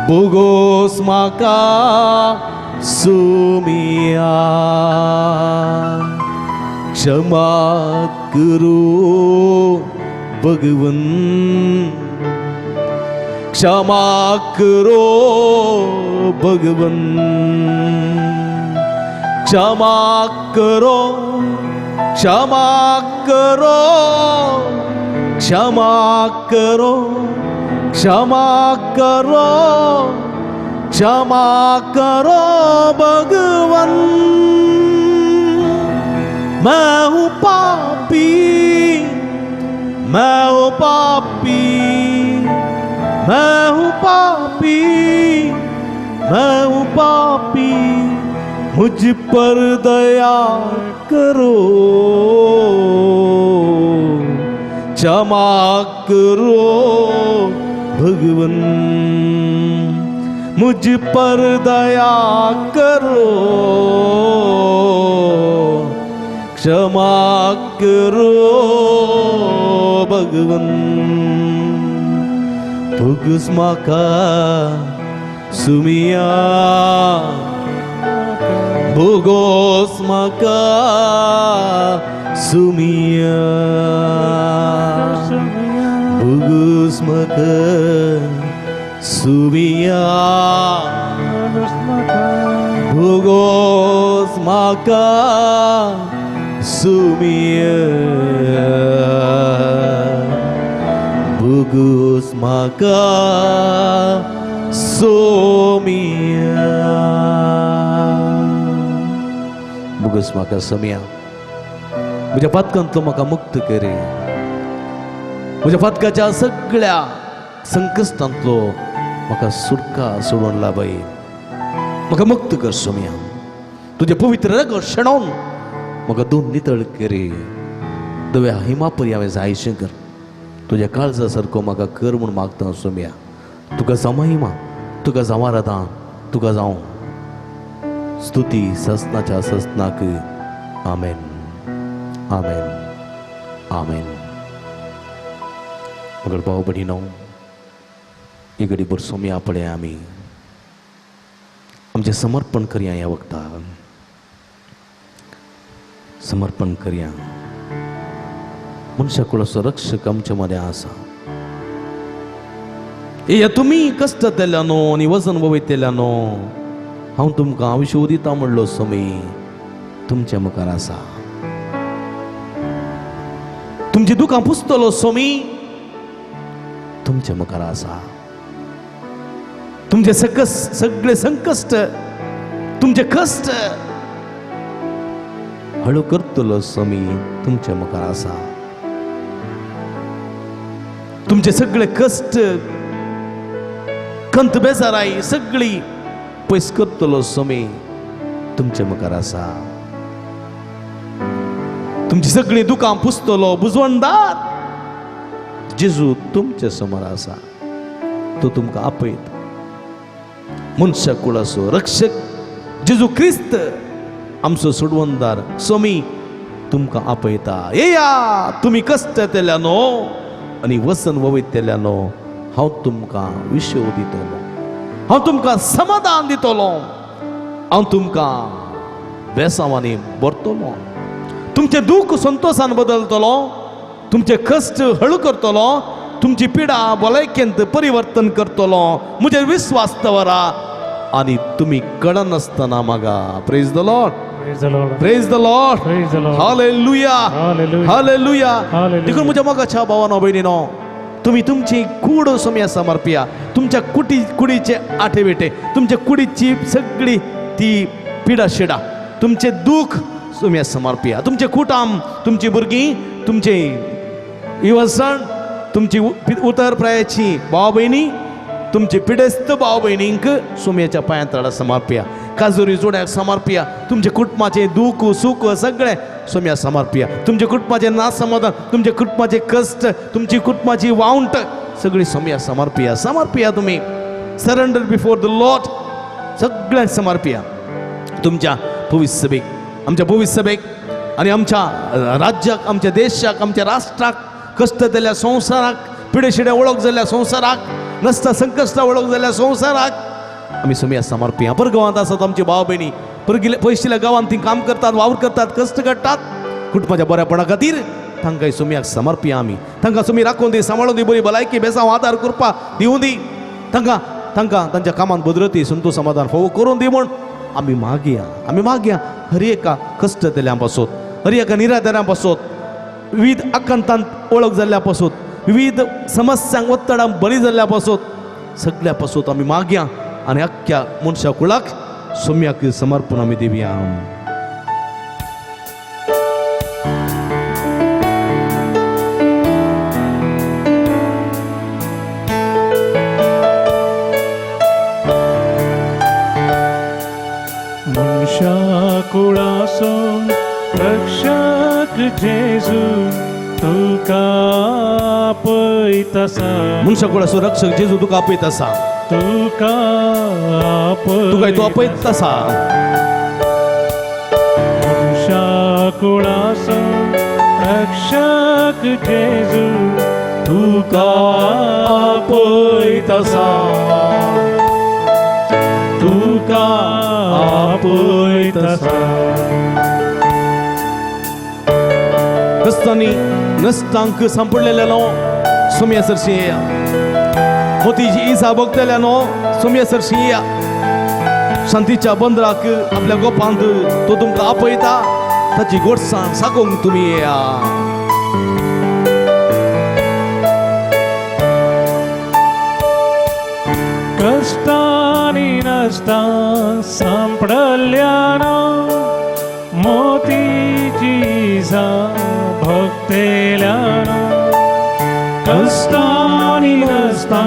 बोगस म्हाका सुमिया क्षमा करो भगवन क्षमा करो भगवन क्षमा करो क्षमा करो क्षमा करो क्षमा करो क्षमा करो भगवन मैं हूँ पापी मैं हूँ पापी मैं हूँ पापी मैं हूँ पापी मुझ पर दया करो क्षमा करो भगवन मुझ पर दया करो क्षमा करो भगवन बोगस म्हाका सुमिया बोगस म्हाका सुमिया बोगस म्हाका सुमिया बोगस म्हाका सुमिया बोगस म्हाका सोमिया बोगस म्हाका सोमिया म्हज्या पातकांतलो म्हाका मुक्त करे म्हज्या पातकाच्या सगळ्या संकश्टांतलो म्हाका सुटका सोडून लाभय म्हाका मुक्त कर सोमिया तुझे पवित्र रगत शेणोवन म्हाका दोन नितळ करे दव्या हिमा परी हांवें जायशें कर तुज्या काळजा सारको म्हाका कर म्हूण मागता सोमिया तुका जावं महिमा तुका जावं आराधना तुका जावं स्तुती ससनाच्या ससनाक आमेन आमेन आमेन मगर भाव भयणीनो एक घडीभर सोमिया पळया आमी आमचें समर्पण करया ह्या वखदार समर्पण करया मनशाकुळाचो रक्षक आमच्या मदें आसा हे तुमी कश्ट केल्यानो आनी वजन वयतल्यानो हांव तुमकां आयुश्य दिता म्हणलो सोमी तुमच्या मुखार आसा तुमची दुखां पुसतलो सोमी तुमच्या मुखार आसा तुमचे सगळे संकश्ट तुमचे कष्ट हळू करतलो सोमी तुमच्या मुखार आसा तुमचे सगळे कष्ट कंत बेजाराई सगळी पयस करतलो सोमी तुमचे मुखार आसा. तुमची सगळी दुकां पुसतलो बुजवणदार जेजू तुमच्या समोर आसा. तो तुमकां आपयता. मनशा कुळ असो रक्षक जेजू क्रिस्त आमचो सोडवणदार सोमी तुमकां आपयता. येया तुम्ही कष्ट तेल्यानो आनी वसन ववयतेल्यानो हांव तुमकां विश्व दितलो. हांव तुमकां समाधान दितलो. हांव तुमकां बेसांवांनी भरतलो. तुमचे दूख संतोषान बदलतलो. तुमचे कष्ट हळू करतलो. तुमची पिडा भलायकेंत परिवर्तन करतलो. म्हजेर विश्वास दवरा आनी तुम्ही कळनासतना मागा. Praise the Lord. Praise the Lord. Praise the Lord. Praise the Lord. Hallelujah. Hallelujah. Hallelujah. Hallelujah. देखून म्हज्या मोगाच्या भावानो भयणीनो तुम्ही तुमची कूड सोम्या समर्पिया. तुमच्या कुडीचे आठे वेटे तुमच्या कुडीची सगळी ती पिडा शिडा तुमचे दुःख सोम्या समर्पिया. तुमचे कुटाम तुमची भुरगीं तुमचे इवसण तुमची उतर प्रायाची भाव भयणी तुमची पिडेस्त भाव भयणींक सोम्याच्या पांयां तळा समर्पिया. काजुरी जोड्याक समर्पिया. तुमचे कुटुंबाचे दुःख सुख सगळे सोम्या समर्पिया. तुमचे कुटुंबाचे नासमाधान तुमचे कुटुंबाचे कष्ट तुमची कुटुंबाची वावंट सगळी सोम्या समर्पिया. समर्पिया तुम्ही. Surrender before the Lord. सगळ्यांक समर्पिया. तुमच्या भविष्य सभेक आमच्या भविष्य सभेक आणि आमच्या राज्याक आमच्या देशाक आमच्या राष्ट्राक कष्ट दिल्या संवसाराक पिडेशिडे वळख जाल्ल्या संवसाराक नसता संकश्ट वळख जाल्ल्या संवसाराक आमी सोम्या समर्पिया. परगांवांत आसात आमची भाव भयणी पयशिल्ल्या गांवांत ती काम करतात वावर करतात कश्ट काडटात कुटुंबाच्या बऱ्यापणा खातीर तांकां सोम्याक समर्पिया आमी. तांकां सोमी राखून दी सांबाळून दी बरी भलायकी बेसांव आदार करपा दिवूं दी. तांकां तांच्या कामांत बदलती संतोष समाधान फोव करून दी म्हूण आमी मागया. हर एका कश्ट तेल्यां पासून हर एका निराधारां पासून विविध आकांतांत वळख जाल्ल्या पासून विविध समस्यांक वत्तडांक बळी जाल्ल्या पासून सगळ्या पासून आमी मागया आनी अख्ख्या मनशा कुळाक सोम्याक समर्पण आमी दिवया. मनशा कुळासून रक्षक जेजू तुका आपयतासा. मनशा कुळासून रक्षक जेजू तुका आपयत आसा. तुका तुका तो आपयत आसा. मनशा कुळासून रक्षक जेजू तुका आपयतासा. तुका आपयतासा. कस्तांनी नसतांक सांपडलेलो सोम्या सरशी येया. मोतीची इसा भोगतल्यानो सोम्या सरशी येया. शांतीच्या बंदराक आपल्या गोपांत तो तुमकां आपयता. ताची गोडसाण सागोंक तुमी येया. कष्टांनी नसता सांपडल्यानो मोतीची इसा भोगतेल्यानो. कष्टांनी नसता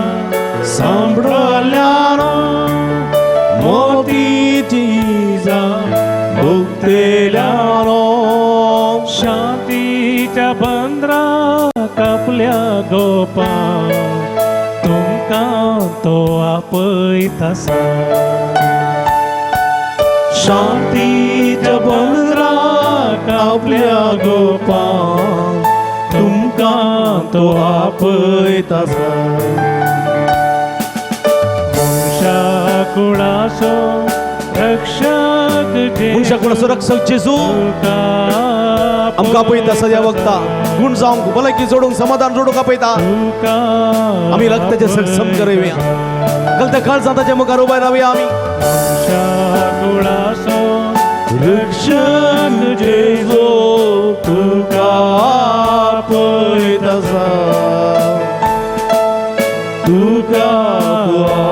सांपडल्यानो मोतीची इसा भोगतेल्यानो. शांतीच्या बंदराक आपल्या गोपा तुमकां तो आपयतासा. शांतीच्या बंदराक आपल्या गोपा तुमकां तो आपयतासा. मनशा कुळाचो रक्षक मनशा कुळाचो रक्षक जेजू आमकां आपयता सद्या वखदा गुण जावंक भलायकी जोडूंक समाधान जोडूंक आपयता. आमी रक्ताचे सक्षम करया. गलत्या काळजांत ताच्या मुखार उबे रावया आमी. रक्षक जेजू तुका आपयतासा. तुका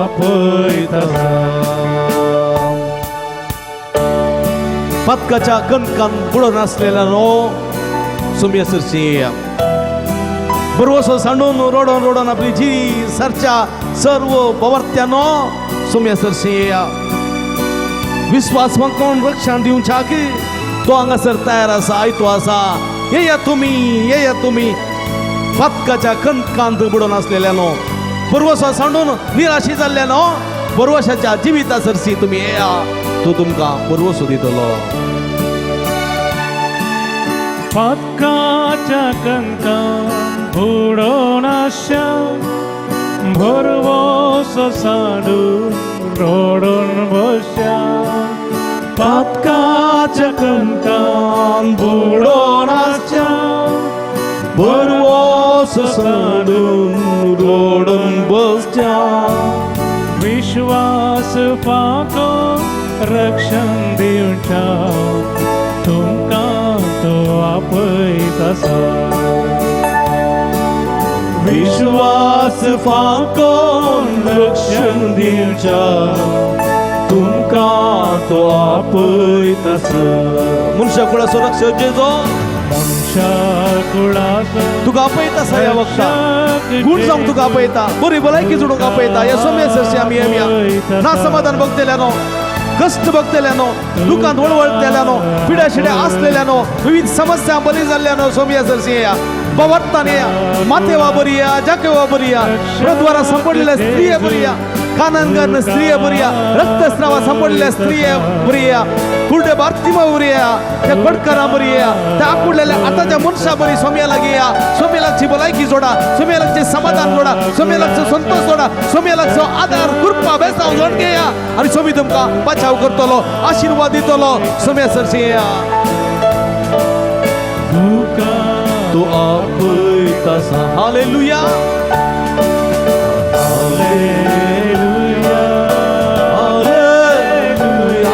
आपयतासा. पदकाच्या कणकान बुडोन आसलेल्या नो सोम्या सरशी येया. बरवसो सांडून रोडोन आपली जी सरच्या सर्व पवर्त्यानो सोम्या सरशी येया. विश्वास मग कोण रक्षण दिवच्या की तो हांगासर तयार आसा आयतो आसा येया तुम्ही फातकाच्या कणकांत बुडून असलेल्यानो परवसा सांडून निराशी जाल्ल्यानो परवशाच्या जिविता सरसी तुम्ही येया तो तुमकां परवसो दितलो फातकाच्या कणकां बुडोन आशा भरवोस सांडून रोडून बसया फातकाच्या कणकां बुडोन आशा परवस सांडून रोडून बसच्या विश्वास फाको रक्षण दिवच्या तुमकां तो आपयत आसा विश्वास फाकोन रक्षण दिवच्या तुमकां तो आपयत आसा मनशा कुळाचो रक्षक जेजो मनशा कुळाचो तुका आपयता आसा ह्या वखदां गुण जावंक तुका आपयता बरी भलायकी जोडूंक आपयता ह्या सोम्या सरशी आमी येवया ना समाधान बगतल्यानो कष्ट बगतल्यानो दुकान वळवळतल्यानो पिड्या शिड्या आसलेल्यानो विविध समस्या बरी जाल्ल्यानो सोम्या सरशी येया पवर्तान येया मातेवा बरी या जाकेवा बरी या प्रद्वारा संपडलेल्या स्त्रिये बरी या कानांगन स्त्रिये बरी या रक्तस्रावा संपडलेल्या स्त्रिये बरी या कुर्डे बार्तिमा बरी या त्या कडकरा बरी या त्या आकुडलेल्या आताच्या मनशा बरी सोम्या लागी या सोम्या लागची भलायकी जोडा सोम्या लागचे समाधान जोडा सोम्या लागचो संतोष जोडा सोम्या लागचो आदार कृपा बेसाव जोड घेया आणि सोमी तुमकां बचाव करतलो आशीर्वाद दितलो सोम्या सरशी या तो आपयत आसा हालेलुया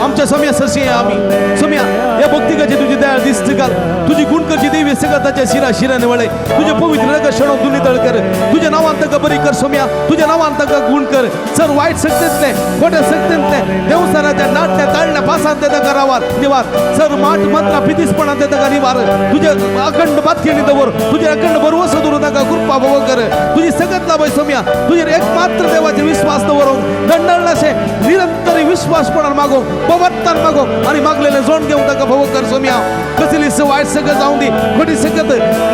आमच्या सोम्या सरशी आमी सोम्या या भक्तिकाची तुझी दया दिसत घाल तुझी गुणकरची देवी सगळ्याच्या शिरा शिराने वळे तुझे पवित्र रग क्षण दुनितळ कर तुझ्या नावांत ताका बरी कर सोम्या तुझ्या नावांत ताका गुण कर सर वाईट सक्तीतले खोट्या सक्तीतले देवसाराच्या नाट्या ताळण्या पासांत ते ताका निवार सर माट मंत्रा पितीसपणांत ते ताका निवार तुझे अखंड बातयेनी दवर तुझे अखंड बरवसो दवरून ताका कृपा भोग कर तुझी सगळ्यात लाभय सोम्या तुझे एकमात्र देवाचे विश्वास दवरूंक दंडळनाशे निरंतर विश्वासपणान मागो पवर्तान मागो आणि मागलेले जोड घेऊन ताका भोग कर सोम्या कसली वाईट सगळं जाऊन दी खोटी सगळत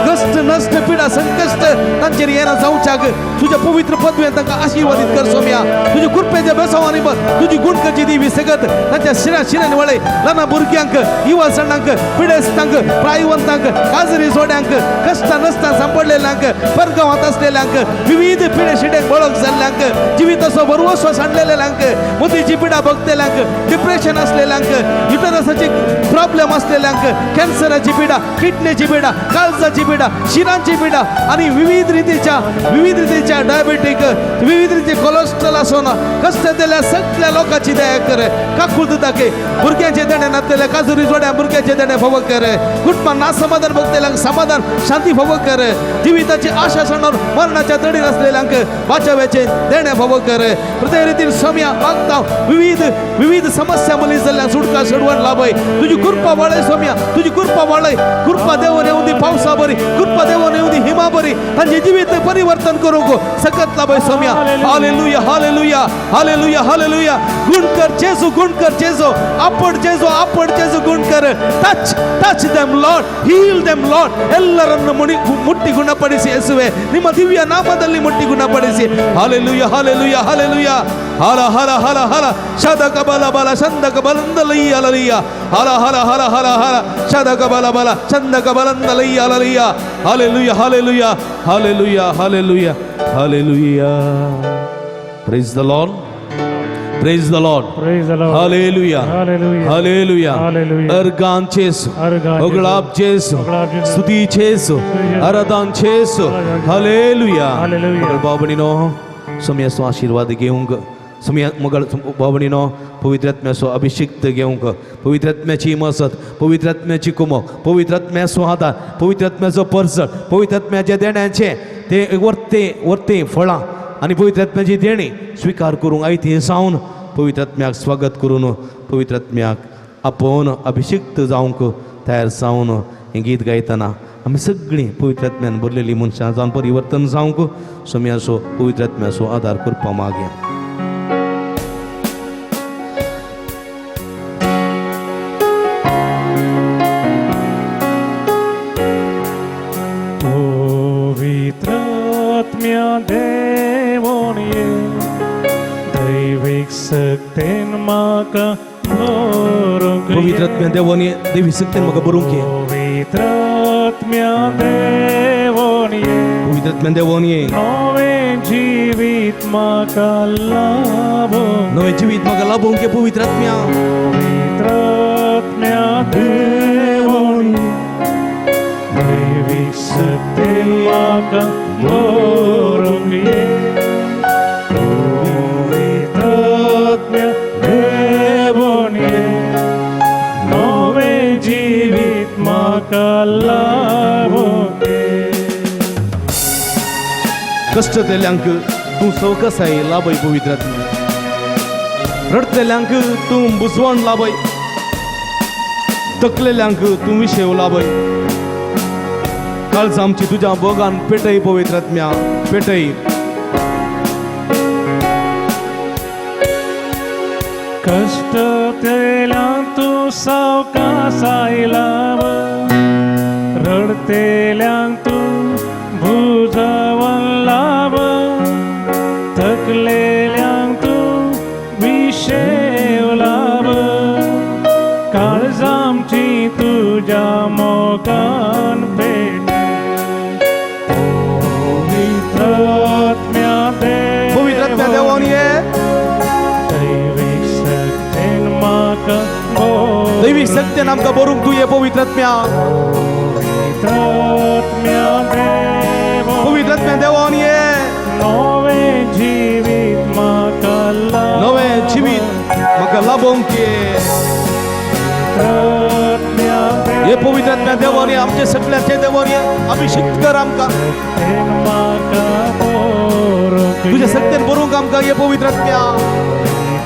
कष्ट नष्ट पिडा संकष्ट तांचेर येना जावच्याक तुझ्या पवित्र पदवेन तांकां आशीर्वादीत कर सोम्या तुझे कृपेच्या बेसावांनी बस तुझी गुणकरची दिवी सगत तांच्या शिराने वळे ल्हान भुरग्यांक युवा सणांक पिडेस्तांक प्रायवंतांक काजरी जोड्यांक कष्टा नसता सांपडलेल्यांक परगांवांत असलेल्यांक विविध पिडे शिडेक बळक जाल्ल्यांक जिवीत असो बरवसो सांडलेल्यांक मतीची पिडा भोगतेल्यांक डिप्रेशन असलेल्यांक युटरसाची प्रॉब्लेम असलेल्यांक कॅन्सराची पिडा किडनीची पिडा काळजाची पिडा शिरांची पिडा आणि विविध रीतीच्या डायबेटिक विविध रीती कोलेस्ट्रॉल आसोन कष्ट दिल्या सगळ्या लोकांची दया कर काकूद दाखे भुरग्यांचे देणे नातलेल्या काजुरी जोड्या भुरग्यांचे देणे भोग कर कुटुंबां ना समाधान भोगतेल्यांक समाधान शांती भोग कर जिविताची आशा सोडून मरणाच्या तडीर असलेल्यांक वाचव्याचे देणे भोग कर प्रत्येक रीतीन सोम्या मागता विविध समस्या मली जाल्ल्या सुटका सोडवण लाभय तुझी कृपा वळय सोम्या तुझी कृपा वळय कृपा देवन येऊन दी पावसा बरी कृपा देवन येऊन दी हिमा बरी तांचे जिवीत परिवर्तन करूंक सकत लाभय सोम्या हालेलुया हालेलुया हालेलुया हालेलुया गुण कर जेजो आपड जेजो गुण कर touch them Lord heal them Lord ಎಲ್ಲರನ್ನು ಮುಟ್ಟಿ ಗುಣಪಡಿಸಿ ಯೇಸುವೆ ನಿಮ್ಮ ದಿವ್ಯ ನಾಮದಲ್ಲಿ ಮುಟ್ಟಿ ಗುಣಪಡಿಸಿ ಹಾಲೆಲೂಯಾ ಹಾಲೆಲೂಯಾ ಹಾಲೆಲೂಯಾ ಹಲ ಹಲ ಹಲ ಹಲ ಶದಕ ಬಲ ಬಲ ಚಂದಕ ಬಲಂದಲೈ ಅಲಲಿಯ ಹಲ ಹಲ ಹಲ ಹಲ ಹಲ ಶದಕ ಬಲ ಬಲ ಚಂದಕ ಬಲಂದಲೈ ಅಲಲಿಯ hallelujah hallelujah hallelujah hallelujah hallelujah praise the Lord. Praise the Lord. Praise the Lord. Hallelujah. Hallelujah. Hallelujah. Hallelujah. Argan Jesu. Argan Oglab Jesu. Oglab Jesu. Stuti Jesu. Aradan Jesu. Hallelujah. Hallelujah. मगर बाबणीनो समयाचो आशीर्वाद घेवंक समया मगर बाबणीनो पवित्र आत्म्याचो अभिषेक घेवंक पवित्र आत्म्याची मसत पवित्र आत्म्याची कुमक पवित्र आत्म्याचो आदार पवित्र आत्म्याचो परसळ पवित्र आत्म्याच्या देण्याचे ते वर्ते फळां आणि पवित्र आत्म्याची देणी स्वीकार करूंक आयत हे सावन पवित्र आत्म्याक स्वागत करून पवित्र आत्म्याक आपोवन अभिषेक्त जावंक तयार जावन हें गीत गायतना आमी सगळीं पवित्र आत्म्यान भरलेलीं मनशां जावन परिवर्तन जावंक सोम्याचो पवित्र आत्म्याचो आदार करपा मागया म्हाका बरोवंक पवित्रात्म्या देवान देवी सक्तीन म्हाका बरोवंक ये पवित्रात्म्या देवोन ये पवित्रात्म्या देवान ये नवें जिवीत म्हाका लाभो नवे जिवीत म्हाका लाभोवंक ये पवित्रात्म्या पवित्रात्म्या देवोन दैवीक सक्तीन म्हाका बरोवंक ये पवित्रात्म्या देवोन ये नवें जिवीत म्हाका लाभोवंक ये कष्टतेल्यांक तूं सवकासाय लाभय पवित्रात्म्या रडतेल्यांक तूं बुजवण लाभय तकलेल्यांक तूं विशेव लाभय काळजां आमची तुज्या बोगान पेटय पवित्रात्म्या पेटय कष्ट तेल्यां तूं सावकासाय लाभ रडतेल्यांक तूं बुजवण लाभ थकलेल्यांक तूं विशेव लाभ काळजां आमची तुज्या मोगान पेटय पवित्रात्म्या पवित्रात्म्या देवान ये दैवीक सक्तीन म्हाका दैवीक सक्तीन आमकां बरोवंक तूं ये पवित्रात्म्या पवित्रात्म्या देवोन पवित्रात्म्या देवान ये नवें जिवीत म्हाका नवे जिवीत म्हाका लाभोवंक ये पवित्रात्म्या हे पवित्रात्म्या देवान ये आमचे सगळ्याचे देवान ये अभिषेक कर आमकां सक्तीन म्हाका बरोवंक तुज्या सक्तीन बरोवंक आमकां ये पवित्रात्म्या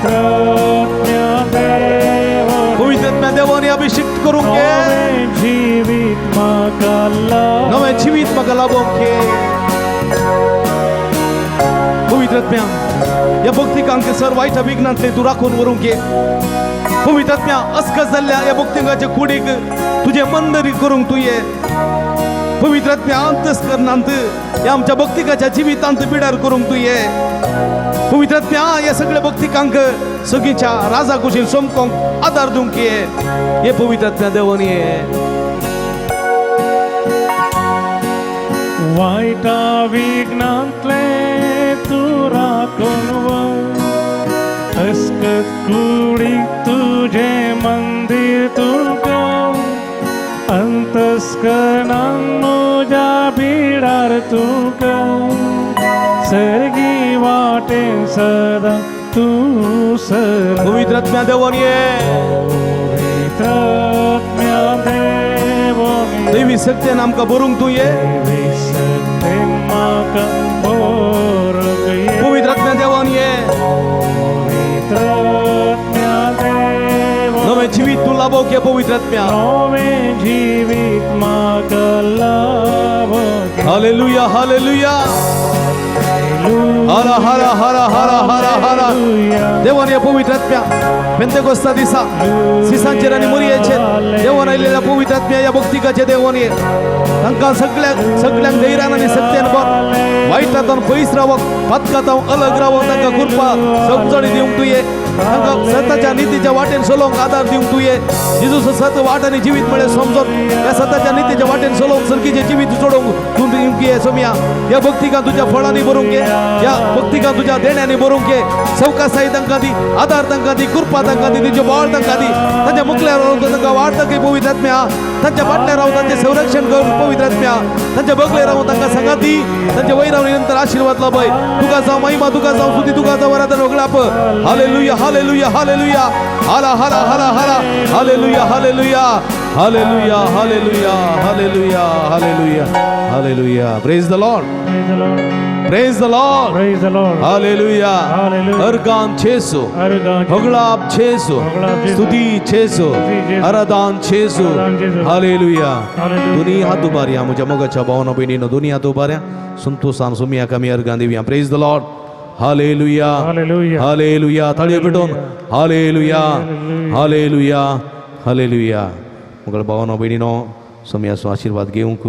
पवित्रात्म्या देवोन पवित्रात्म्या देवान ये अभिषेक करूंक ये नवें जिवीत म्हाका नवे जिवीत म्हाका लाभोवंक ये पवित्रात्म्या या भक्तिकांक सर वायट विघ्नांतले तूं राखून व्हरूंक ये पवित्रात्म्या अस्कस जाल्ल्या या भक्तिकांच्या कुडीक तुझे मंदिर करूंक तूं ये पवित्रात्म्या अंतस्करणांत या आमच्या भक्तिकाच्या जिवितांत पिडार करूंक तूं ये पवित्रात्म्या या सगळ्या भक्तिकांक सगळीच्या राजा कुशीन सोमकोंक आदार दिवंक ये पवित्रात्म्या देवान ये वायटा विघ्नांतले तूं राखून व्हर अस्कत कुडीक तुझे मंदिर तुका अंतस्करणान म्हज्या बिडार तुका सर्गी वाटेन सदां तूं सर पवित्रात्म्या देवान ये पवित्रात्म्या देवोन ये दैवी सक्तीन आमकां बरोवंक तूं ये दैवीक सक्तीन म्हाका बरोवंक ये पवित्रात्म्या देवान ये पवित्रात्म्या देवोन नवे जिवीत तूं लाभोवंक ये पवित्रात्म्या नवें जिवीत म्हाका लाभोवंक ये हालेलुया हालेलुया हरा हरा हरा हरा हरा हरा देवान ये पवित्रात्म्या पेंतेकोस्ता दिसा सिसांचेर आनी मोरयेचेर देवान आयिल्ल्या पवित्रात्म्या या भक्तिकाचे देवान ये तांकां सगळ्यांक धैर्यान आनी सत्यान भर वायटांतल्यान पयस रावप पातकांतां अलग रावप तांकां कृपा समजणी दिवंक तूं ये तांकां सताच्या नितीच्या वाटेन चलोवंक आदार दिवंक तूं ये जेजूस सत वाट आनी जिवीत म्हळें समजोन या सताच्या नितीच्या वाटेन चलोवंक सर्गीचें जिवीत सोडोवंक तूं दिवंक ये सोम्या या भक्तिकां तुज्या फळांनी भरूंक ये या भक्तिकां तुज्या देण्यांनी भरूंक ये सवकासाई तांकां दी आदार तांकां दी कृपा तांकां दी तुजें बोळ तांकां दी तांच्या मुखल्यार रावून तांकां वाडतकी पवित्रात्म्या तांच्या फाटल्यान रावून तांचें संरक्षण कर पवित्रात्म्या तांच्या बगले रावून तांकां सांगात दी तांच्या वयर रावून निरंतर आशीर्वाद लाभय तुका जावं महिमा तुका जावं स्तुती तुका जावं आराधना वगळाप हालेलुया हालेलुया हालेलुया हाला हाला हाला हाला hallelujah hallelujah hallelujah hallelujah hallelujah hallelujah hallelujah praise the Lord Praise the Lord. Praise the Lord. Hallelujah. Hallelujah. Argan Chesu. Argan Hoglab Chesu. Stuti Chesu. Aradan Chesu. Hallelujah. Dunia hatu baria muja moga chabona benino dunia hatu baria संतोषान सुमिया कमी organ Deviya praise the Lord hallelujah Hallelujah. Hallelujah ताळी Patton hallelujah hallelujah hallelujah मुगळ भावनो बेणीनो सुमियाचो आशीर्वाद घेवंक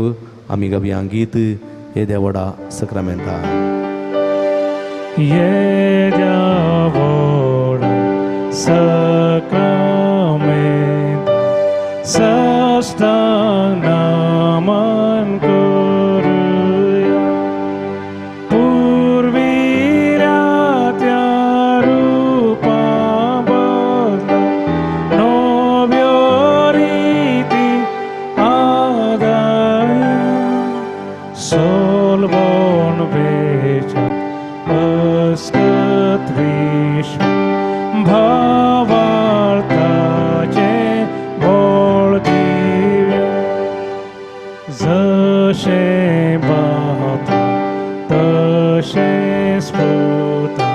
आमी गाबिया गीत हे देवडा सक्रामेंता ये Devda sakrament sastang naman koruya purviratya rupa badla novioriti adaya solvon vechat askat vishnu भावार्थाचे बोळ Divya जशे पाहता तशे स्फुरता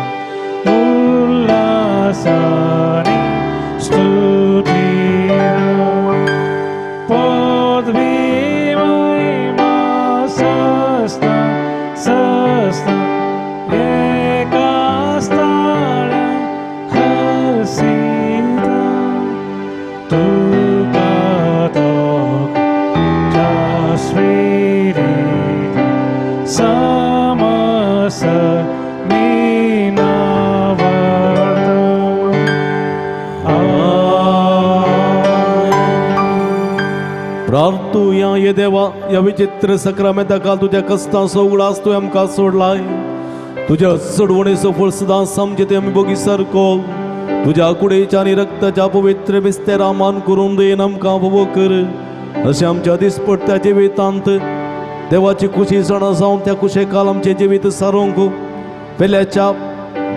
उल्हासाने स्तुतीला पदवी महिमा सस्ता सस्ता एका स्थळा हसीता तुका दोघांच्या स्फिरीत समस मी नावडतो. प्रार्थूया ये देवा या विचित्र सक्रामेंताकाल तुझ्या कस्ता सोगडास तू आमकां सोडलाय तुझ्या सोडवणेचो फळ सदां समजे ते आमी बगी सारको तुझ्या कुडेच्या आनी रक्ताच्या पवित्र बिस्तेरा मान करून देन आमकां फोव कर अशें आमच्या दिसपट्ट्या जिवितांत देवाची खुशी सण जावन त्या कुशेकाल आमचे जिवीत सारूंक पेल्याच्या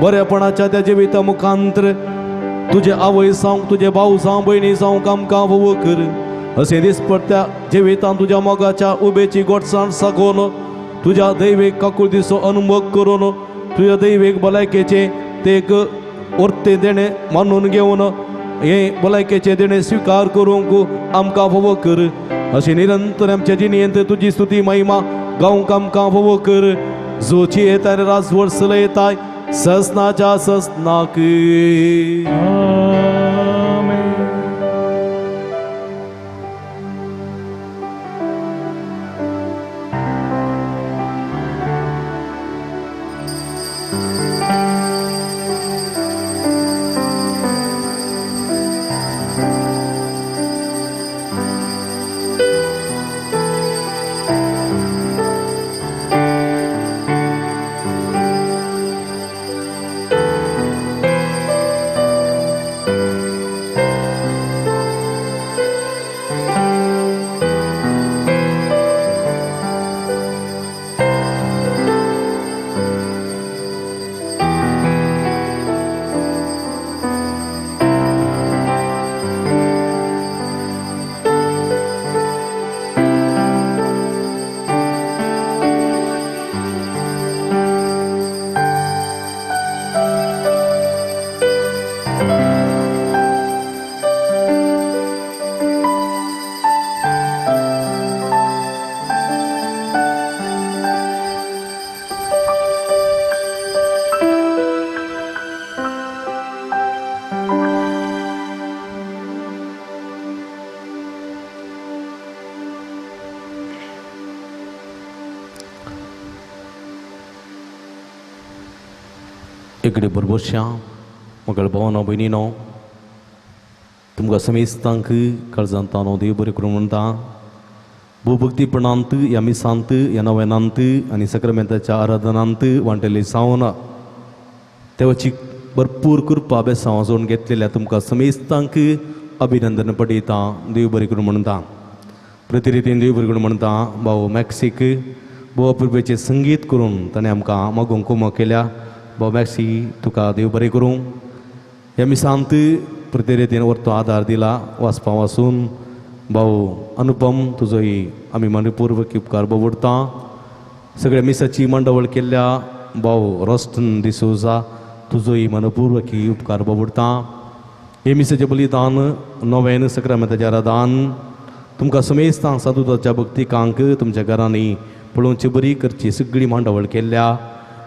बरेपणाच्या त्या जिविता मुखांतर तुझे आवय जावंक तुझे भाऊ जावं भयणी जावंक आमकां फोव कर अशें दिसपट्ट्या जिवितांत तुज्या मोगाच्या उबेची गोडसाण सागोवन तुझ्या दैवीक काकुळतीचो अनुभव करून तुझ्या दैवीक भलायकेचे ते एक वर्ते देणे मानून घेवन हे भलायकेचे देणे स्वीकार करूंक आमकां फोव कर अशें निरंतर आमच्या जिणेंत तुजी स्तुती महिमा गावंक आमकां फोव कर जोची येताय राजवट चलयताय ससनाच्या ससनाक आमेन. इकडे बरोबरशा मगळ भावना भयणीनो तुमकां समेस्तांक काळजांतानो देव बरें करूं म्हणटा भूभक्तीपणांत ह्या मिसांत ह्या नव्यानांत आनी सक्रामेंताच्या आराधनांत वांटेले जावन देवाची भरपूर कृपा बेसांव वाजोवन घेतलेल्या तुमकां समेस्तांक अभिनंदन पटयता देव बरें करूं म्हणटा प्रतिरितीन देव बरें करूं म्हणटा भाऊ मॅक्सीक भोव अपुरबेचें संगीत करून ताणें आमकां मागोवंक कुमो केल्या भाऊ मॅक्सी तुका देव बरें करूं ह्या मिसांत प्रतिरितीन व्हरतो आदार दिला वाचपा वाचून भाऊ अनुपम तुजोय आमी मनपूर्वक उपकार बावडटा सगळ्या मिसाची मंडवळ केल्ल्या भाऊ रोस्टन डिसोजा तुजोय मनपूर्वक उपकार बावडटा हे मिसाचें बलिदान नवें सक्रामेंताचें आराधन तुमकां समेस्तांक सादुताच्या भक्तिकांक तुमच्या घरांनी पळोवची बरी करची सगळी मांडवळ केल्ल्या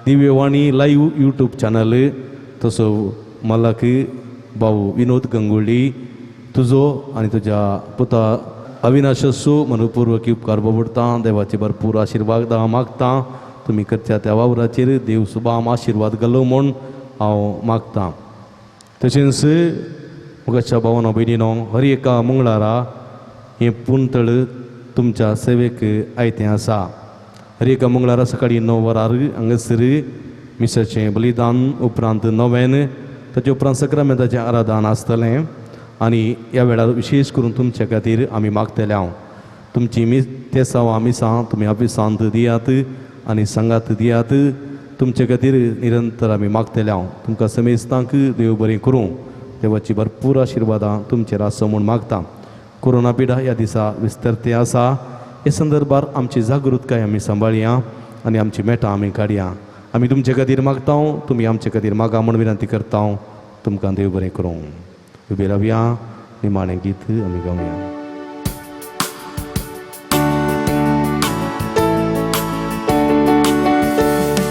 दिव्यवाणी लाईव्ह यूट्यूब चॅनल तसो मलाक भाऊ विनोद गंगोळी तुजो आनी तुज्या पुता अविनाशसो मनपूर्वक उपकार बावडटा देवाचे भरपूर आशिर्वाद मागता तुमी करच्या त्या वावराचेर देव सुबाम आशिर्वाद घालो म्हूण हांव मागतां तशेंच मुगाच्या भावानो भयणीनो हर एका मंगळारा हें पुंतळ तुमच्या सेवेक आयतें आसा. हर एका मंगळारा सकाळी 9 वरार हांगासर मिसाचें बलिदान उपरांत नोवेन ताचे उपरांत सक्रामेंताचें आराधन आसतलें आनी ह्या वेळार विशेश करून तुमचे खातीर आमी मागतले हांव तुमची तेसांवां मिसां तुमी ऑफिसांत दियात आनी सांगात दियात. तुमचे खातीर निरंतर आमी मागतले हांव तुमकां समेस्तांक देव बरें करूं. देवाची भरपूर आशिर्वादां तुमचेर आसूं म्हूण मागता. कोरोना पिडा ह्या दिसा विस्तरते आसा. हे संदर्भार आमची जागृतकाय आमी सांबाळया आनी आमची मेटां आमी काडया. आमी तुमचे खातीर मागता तुमी आमचे खातीर मागा म्हूण विनंती करता. तुमकां देव बरें करूं. उबे रावया. निमाणें गीत आमी गावया.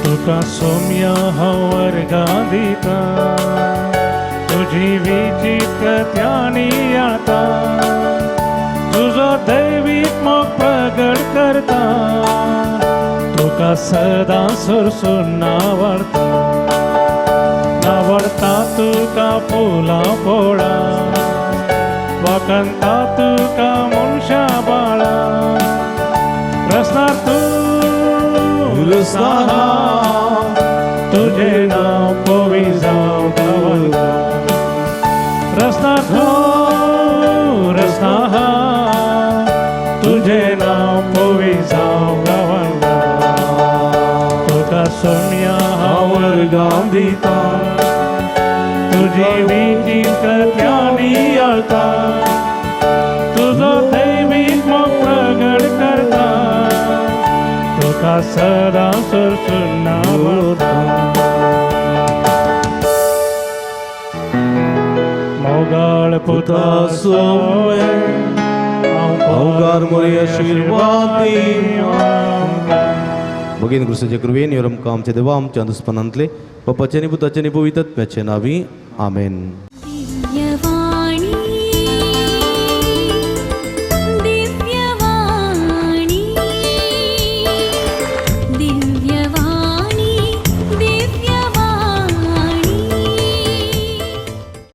तुका सौम्य वर्गां दिता तुझी विचित्रत्यानी आता तुझो दैवीक मोग प्रगट करता तुका सदां सरसून नावडता तुका फुलां पोळा वखणटा तुका मनशां बाळा रसना तूं तुझे नाव पोवी जावं गावंगा रस्ता तुझे नाव पोवी जावं गावंगा तुका सोम्या वर्गां दिता तुझी विचित्रत्यानी आळता तुझो दैवीक मोग प्रगट करता तुका सदां सरसून नावडटा मोगाळ पुता सोवे अवगार मोरी आशीर्वाद भगीन कृष्णाचे कृपेन ह्यो आमकां आमचे देवा आमच्या दुस्पनांतले बापाचे आनी पुताचे आनी पवित्रात्म्याचे नांवी आमेन.